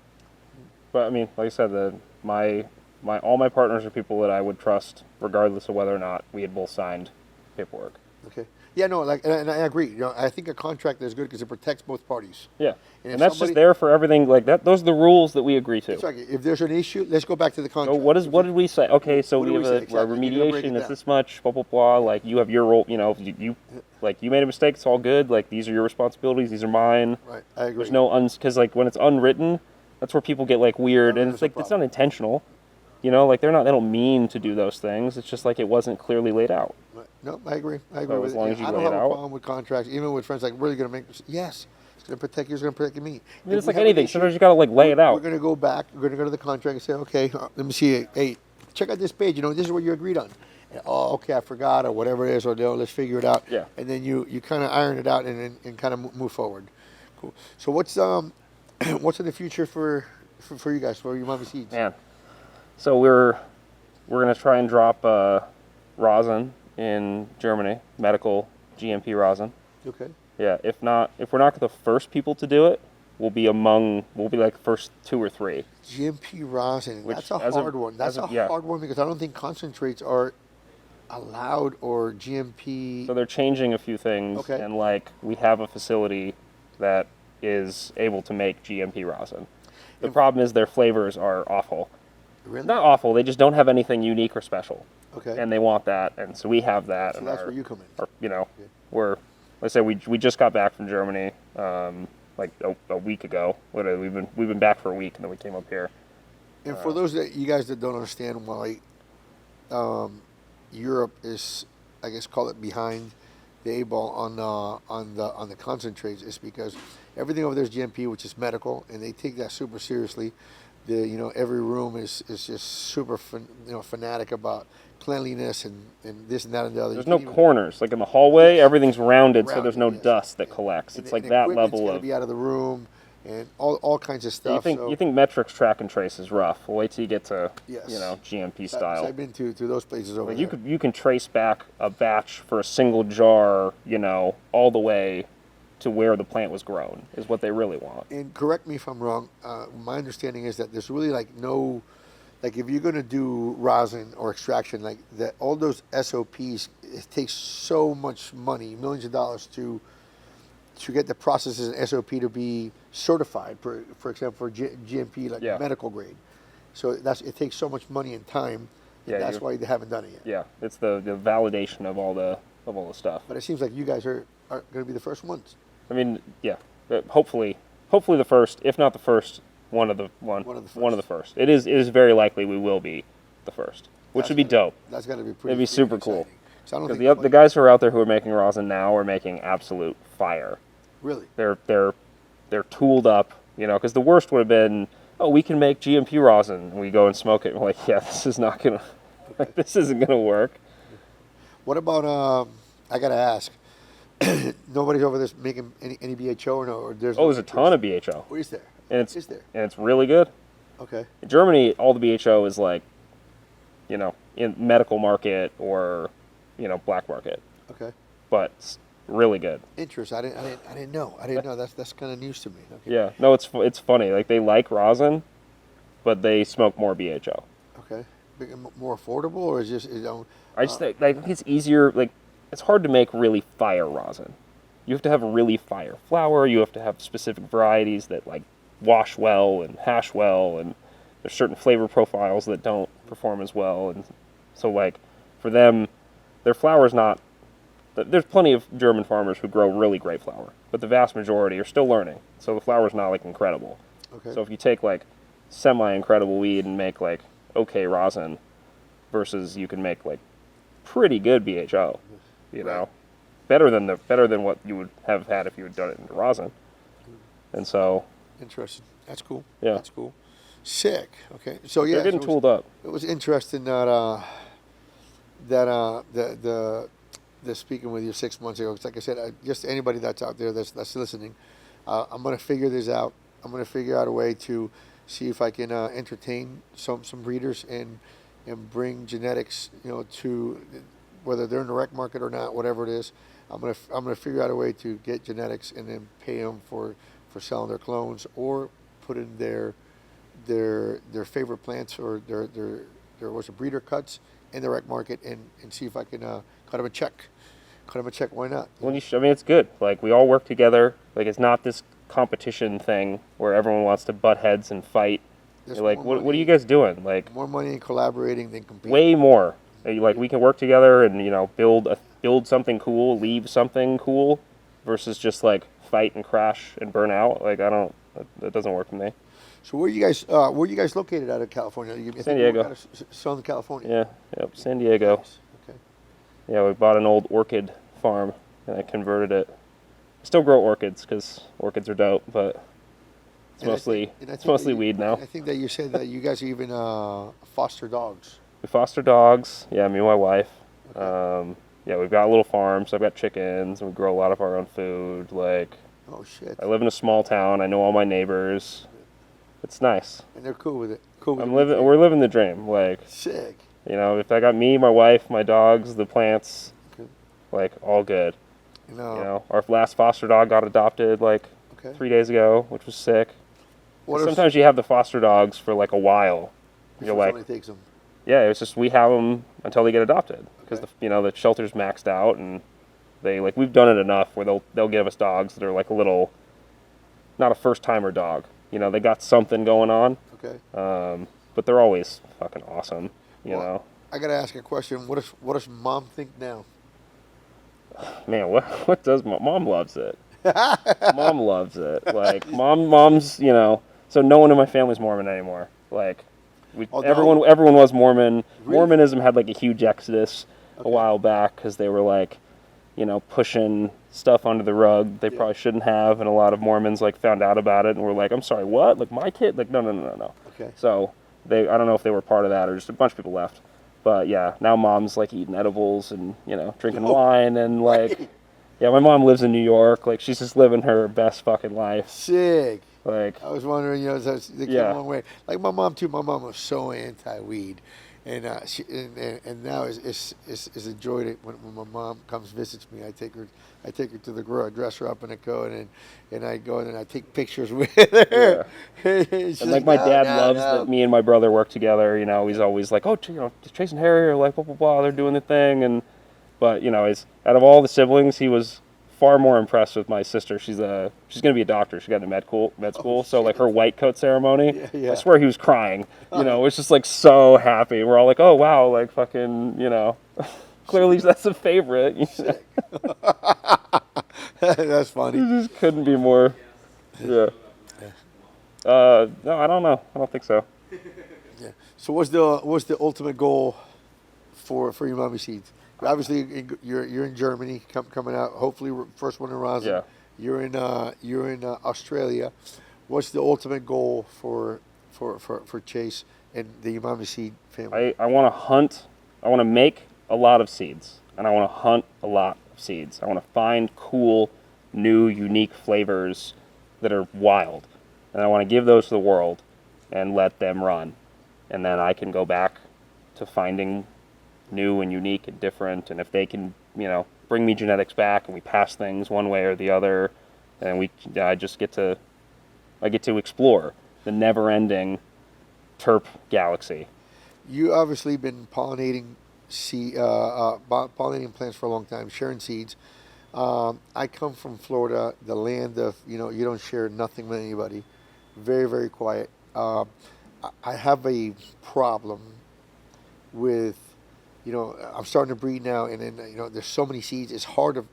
but I mean, like I said, all my partners are people that I would trust, regardless of whether or not we had both signed paperwork. Okay. Yeah, no, and I agree. I think a contract is good because it protects both parties. Yeah, and that's just there for everything like that. Those are the rules that we agree to. Exactly. If there's an issue, let's go back to the contract. So what did we say? Okay, so we have a remediation. It's this much. Blah blah blah. You have your role. You made a mistake. It's all good. These are your responsibilities. These are mine. Right. I agree. There's no because when it's unwritten, that's where people get weird, and it's it's not intentional. They don't mean to do those things. It's just it wasn't clearly laid out. Right. No, I agree. I agree so with as long it. as you I lay don't it have out. a problem with contracts, even with friends. We're going to make this. Yes, it's going to protect you. It's going to protect me. I mean, it's anything. Sometimes you got to lay it out. We're going to go back. We're going to go to the contract and say, okay, let me see. Hey, check out this page. This is what you agreed on. And, okay, I forgot, or whatever it is, or let's figure it out. Yeah. And then you kind of iron it out and kind of move forward. Cool. So what's in the future for you guys, for Umami Seeds? Man, so we're gonna try and drop rosin in Germany, medical GMP rosin. Okay. Yeah, if we're not the first people to do it, we'll be first 2 or 3. GMP rosin, that's a hard one. That's a hard one because I don't think concentrates are allowed or GMP. So they're changing a few things, okay. And we have a facility that is able to make GMP rosin. The problem is their flavors are awful. Really? Not awful. They just don't have anything unique or special. Okay. And they want that, and so we have that. So and that's where you come in. Let's say we just got back from Germany a week ago. We've been back for a week, and then we came up here. And for those you guys that don't understand why Europe is, I guess, call it behind the eight ball on the concentrates, is because everything over there is GMP, which is medical, and they take that super seriously. Every room is just super fanatic about cleanliness and this and that and the other. There's no corners. Like in the hallway, Yes. everything's rounded, so there's no yes. dust that collects. It's like and that equipment's level gotta of. be out of the room and all kinds of stuff. You think metrics track and trace is rough? Well, wait till you get to Yes. GMP So style. I've been to those places over Like there. you can trace back a batch for a single jar, all the way to where the plant was grown is what they really want. And correct me if I'm wrong. My understanding is that there's really like no, like if you're going to do rosin or extraction, like that, all those SOPs, it takes so much money, millions of dollars to get the processes and SOP to be certified. For example, for GMP, like Yeah. medical grade. So it takes so much money and time. And Yeah, that's why they haven't done it yet. Yeah, it's the validation of all the stuff. But it seems like you guys are going to be the first ones. I mean, yeah, hopefully the first, if not the first, one of the first. It is very likely we will be the first, which would be dope. That's got to be pretty. It'd be super cool. So I don't Because think the guys who are out there who are making rosin now are making absolute fire. really. They're tooled up, because the worst would have been, oh, we can make GMP rosin, and we go and smoke it, and we're like, yeah, this is not gonna, this isn't gonna work. What about I gotta ask. Nobody's over there making any BHO or no? Or there's There's a ton of BHO, Or is there? and it's Is there? and it's really good. Okay. In Germany, all the BHO is like, in medical market or, black market, Okay. but it's really good. Interesting. I didn't know. I didn't know. That's kind of news to me. Okay. Yeah, no, it's funny. Like they like rosin, but they smoke more BHO. Okay. More affordable, or is just I just think it's easier. Like it's hard to make really fire rosin. You have to have a really fire flower. You have to have specific varieties that like wash well and hash well, and there's certain flavor profiles that don't perform as well. And so like for them, their flower's not. There's plenty of German farmers who grow really great flower, but the vast majority are still learning. So the flower's not like incredible. Okay. So if you take like semi-incredible weed and make like okay rosin, versus you can make like pretty good BHO, Right. better than what you would have had if you had done it into rosin. And so Interesting. That's cool. Yeah. That's cool. Sick. Okay. So yeah, they're getting so tooled up. it was interesting that the speaking with you 6 months ago. 'Cause like I said, just anybody that's out there that's listening, I'm gonna figure this out. I'm gonna figure out a way to see if I can entertain some breeders and bring genetics, to whether they're in the rec market or not, whatever it is. I'm gonna figure out a way to get genetics and then pay them for selling their clones, or put in their favorite plants or their what's a breeder cuts in the rec market, and see if I can cut them a check. Why not? Well, I mean, it's good. Like we all work together. Like it's not this competition thing where everyone wants to butt heads and fight. There's You're like, more what are money- you guys doing? Like More money in collaborating than competing. way more. Like we can work together and build something cool, leave something cool, versus just like fight and crash and burn out. Like that doesn't work for me. So where are you guys located out of California? I think San you're Diego. out of Southern California. Yeah, yep, San Diego. Nice. Okay. Yeah, we bought an old orchid farm and I converted it. I still grow orchids because orchids are dope, but it's And I mostly think- and I it's think mostly that you- weed now. I think that you said that you guys even foster dogs. We foster dogs. Yeah, me and my wife. Okay. Yeah, we've got a little farm, so I've got chickens, and we grow a lot of our own food. Like, Oh shit. I live in a small town. I know all my neighbors. It's nice. And they're cool with it. Weed. We're living the dream. Like, Sick. if I got me, my wife, my dogs, the plants, Okay. like all good. No. Our last foster dog got adopted like Okay. 3 days ago, which was sick. What Sometimes you have the foster dogs for like a while. You're like, only takes them. yeah, it's just we have them until they get adopted because Okay. the shelter's maxed out, and we've done it enough where they'll give us dogs that are like a little, not a first timer dog. They got something going on, Okay. but they're always fucking awesome. Well, I gotta ask a question. What does mom think now? Man, what does mom loves it? Mom loves it. Like mom's, so no one in my family's Mormon anymore. Like Everyone was Mormon. Really? Mormonism had like a huge exodus Okay. a while back because they were like, pushing stuff under the rug they probably shouldn't have, and a lot of Mormons like found out about it and were like, I'm sorry, what? Like my kid? Like no. Okay. So I don't know if they were part of that or just a bunch of people left. But yeah, now mom's like eating edibles and drinking wine and like, Right. yeah, my mom lives in New York. Like she's just living her best fucking life. Sick. Like I was wondering, they came a long way. Like my mom too. My mom was so anti-weed, and and now it's a joy to, when my mom comes visits me. I take her to the grill. I dress her up in a coat, and I go in and I take pictures with her. Yeah. She's And like my dad loves no. that me and my brother work together. He's always like, oh, Chase and Harry are like blah blah blah. They're doing the thing, but he's out of all the siblings, he was far more impressed with my sister. She's gonna be a doctor. She got into med school. So like her white coat ceremony, Yeah. I swear he was crying. It's just like so happy. We're all like, oh wow, like fucking, clearly that's a favorite. That's funny. It just couldn't be more. Yeah. No, I don't know. I don't think so. Yeah. So what's the ultimate goal for Umami Seeds? Obviously, you're in Germany, coming out. Hopefully, first one in rosin. Yeah. You're in Australia. What's the ultimate goal for Chase and the Umami Seed family? I want to hunt. I want to make a lot of seeds, and I want to hunt a lot of seeds. I want to find cool, new, unique flavors that are wild, and I want to give those to the world and let them run, and then I can go back to finding new and unique and different, and if they can bring me genetics back and we pass things one way or the other, and I get to explore the never-ending terp galaxy. You obviously been pollinating pollinating plants for a long time, sharing seeds. I come from Florida, the land of you don't share nothing with anybody, very very quiet. I have a problem with I'm starting to breed now, and then there's so many seeds. It's hard to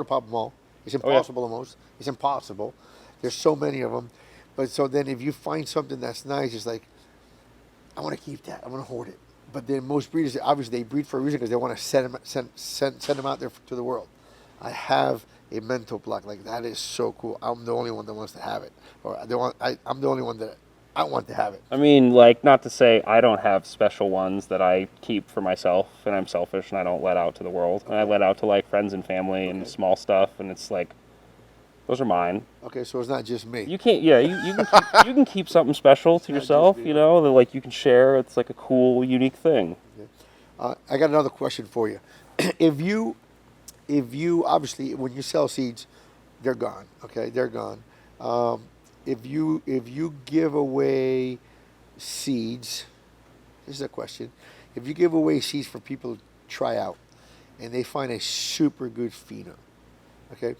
pop them all. It's impossible almost. It's impossible. There's so many of them, but so then if you find something that's nice, it's like I want to keep that. I want to hoard it. But then most breeders, obviously, they breed for a reason because they want to send them out there to the world. I have a mental block. Like that is so cool. I'm the only one that wants to have it, or I'm the only one that I want to have it. I mean, like, not to say I don't have special ones that I keep for myself, and I'm selfish and I don't let out to the world. Okay. And I let out to like friends and family and small stuff, and it's like, those are mine. Okay, so it's not just me. You can't, yeah, you can keep something special to yourself, that like you can share. It's like a cool, unique thing. Okay. I got another question for you. If you obviously when you sell seeds, they're gone. Okay, they're gone. If you give away seeds, this is a question. If you give away seeds for people to try out, and they find a super good pheno, okay,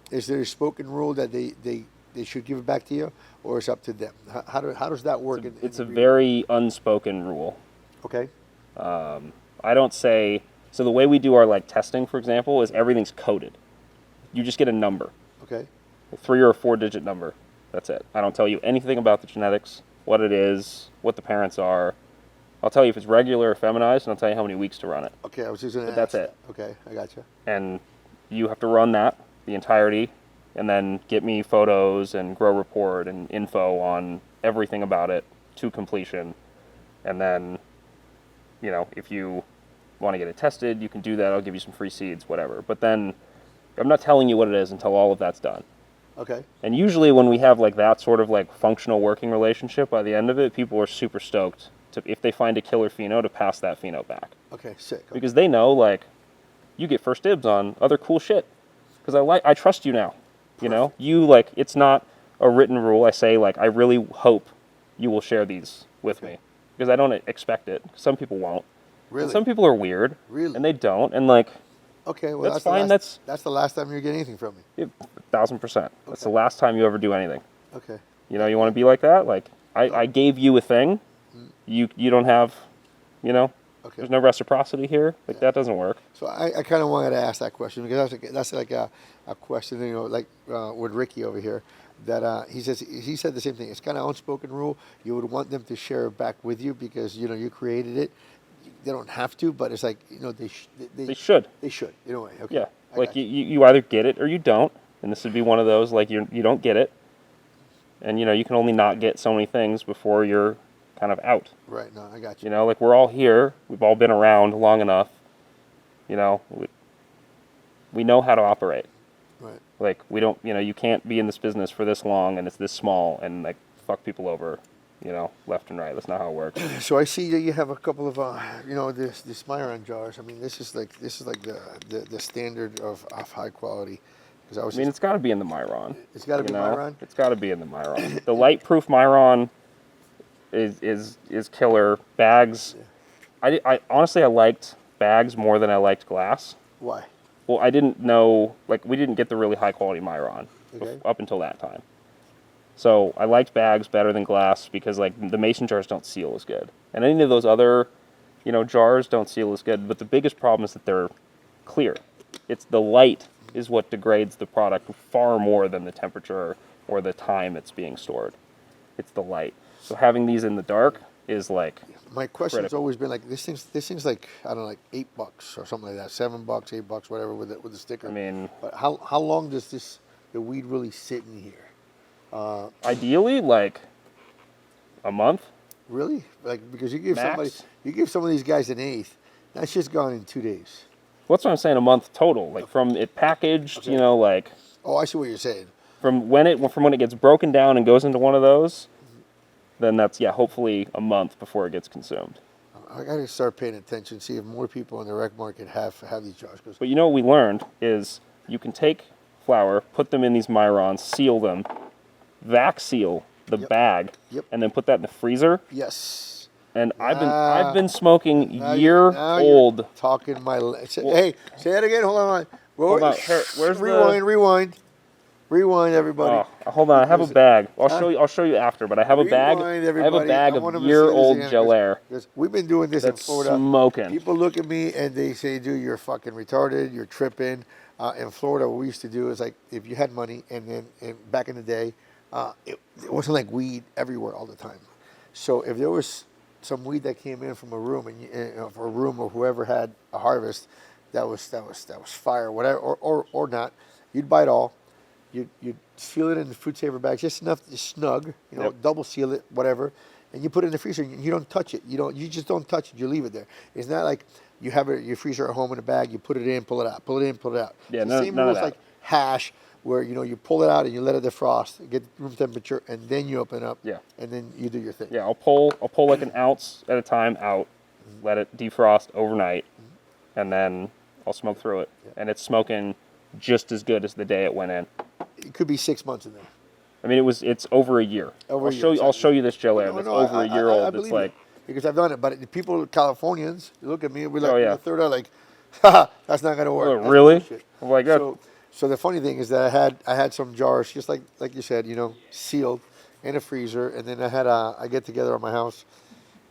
is there a spoken rule that they should give it back to you, or it's up to them? How does that work? It's a very unspoken rule. Okay. I don't say. So the way we do our like testing, for example, is everything's coded. You just get a number. Okay. A 3 or a 4-digit number. That's it. I don't tell you anything about the genetics, what it is, what the parents are. I'll tell you if it's regular or feminized, and I'll tell you how many weeks to run it. Okay, I was just going to ask. That's it. Okay, I got you. And you have to run that, the entirety, and then get me photos and grow report and info on everything about it to completion. And then, if you want to get it tested, you can do that. I'll give you some free seeds, whatever. But then I'm not telling you what it is until all of that's done. Okay. And usually when we have like that sort of like functional working relationship, by the end of it, people are super stoked if they find a killer pheno to pass that pheno back. Okay, sick. Okay. Because they know like you get first dibs on other cool shit. Because I trust you now. Perfect. You like, it's not a written rule. I say like, I really hope you will share these with me. Because I don't expect it. Some people won't. Really? And some people are weird. Really? And they don't. And like, okay, well that's fine. That's the last time you get anything from me. 1,000%. That's the last time you ever do anything. Okay. You want to be like that? Like, I gave you a thing. You don't have, Okay. There's no reciprocity here. Like, that doesn't work. So I kind of wanted to ask that question because that's like a question, like with Ricky over here. that he said the same thing. It's kind of unspoken rule. You would want them to share it back with you because you created it. They don't have to, but it's like they should. They should in a way. Okay. Yeah, like you either get it or you don't, and this would be one of those like you don't get it, and you can only not get so many things before you're kind of out. Right. No, I got you. Like we're all here. We've all been around long enough. We know how to operate. Right. Like we don't, you can't be in this business for this long and it's this small and like fuck people over, left and right. That's not how it works. So I see that you have a couple of, this Myron jars. I mean, this is like the standard of high quality. Because it's got to be in the Myron. It's got to be Myron. It's got to be in the Myron. The light proof Myron is killer. Bags. Yeah. I honestly I liked bags more than I liked glass. Why? Well, I didn't know, like, we didn't get the really high-quality Myron up until that time. So I liked bags better than glass because, like, the mason jars don't seal as good. And any of those other, jars don't seal as good. But the biggest problem is that they're clear. It's the light is what degrades the product far more than the temperature or the time it's being stored. It's the light. So having these in the dark is, like... My question's always been like this thing's like I don't know, like $8 or something like that, $7, $8, whatever with the sticker. I mean, but how long does the weed really sit in here? Ideally, like a month. Really? Like because you give Max. some of these guys an eighth, that's just gone in 2 days. Well, that's what I'm saying. A month total, like from it packaged, okay. Like. Oh, I see what you're saying. From when it gets broken down and goes into one of those. Then that's, hopefully a month before it gets consumed. I got to start paying attention, see if more people in the rec market have these jars. But what we learned is you can take flour, put them in these Myrons, seal them, vac seal the bag, and then put that in the freezer. Yes. And I've been smoking year-old. Talking my... Hey, say that again. Hold on. Hold on. Here, where's Rewind. Rewind, everybody. Oh, hold on. I have a bag. I'll show you after. But I have a bag. I have a bag of year-old gel air. We've been doing this in Florida. Smoking. People look at me and they say, "Dude, you're fucking retarded. You're tripping." In Florida, what we used to do is like if you had money, and back in the day, it wasn't like weed everywhere all the time. So if there was some weed that came in from a room for a room or whoever had a harvest, that was fire, whatever, or not, you'd buy it all. You seal it in the food saver bags, just enough to snug, double seal it, whatever, and you put it in the freezer. And you don't touch it. You just don't touch it. You leave it there. It's not like you have your freezer at home in a bag. You put it in, pull it out, pull it in, pull it out. Yeah, the same rules like hash, where you pull it out and you let it defrost, get room temperature, and then you open it up. Yeah. And then you do your thing. Yeah, I'll pull like an ounce at a time out, let it defrost overnight, and then I'll smoke through it, and it's smoking just as good as the day it went in. It could be 6 months in there. I mean, it's over a year. I'll show you this gel air that's over a year old. It's like because I've done it, but the people, Californians, look at me, we're like, the third eye, like, haha, that's not gonna work. Oh, really? Oh my God. So the funny thing is that I had some jars, just like you said, sealed in a freezer, and then I had a get together at my house,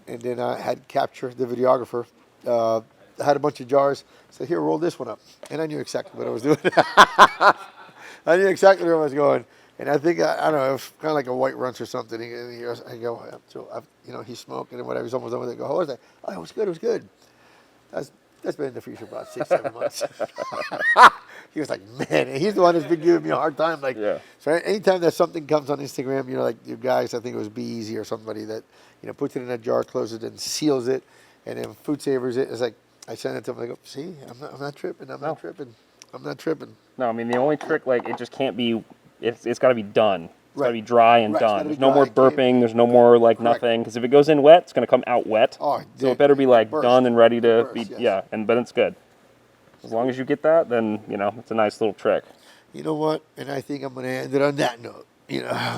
and then I had Capture, the videographer. I had a bunch of jars. So here, roll this one up, and I knew exactly what I was doing. I knew exactly where I was going, and I think I don't know, it was kind of like a white runch or something. I go, so he's smoking and whatever. He's almost done with it. I go, how was that? Oh, it was good. It was good. That's been in the freezer for about 6-7 months. He was like, man, and he's the one that's been giving me a hard time. Like, so anytime that something comes on Instagram, like you guys, I think it was Be Easy or somebody that puts it in a jar, closes it, and seals it, and then food savers it. It's like I send it to him. I go, see, I'm not tripping. I'm not tripping. No, I mean the only trick, like it just can't be. It's got to be done. It's got to be dry and done. There's no more burping. There's no more nothing. Because if it goes in wet, it's going to come out wet. Oh, so it better be like done and ready to be. Yes. Yeah, but it's good. As long as you get that, then it's a nice little trick. You know what? And I think I'm going to end it on that note.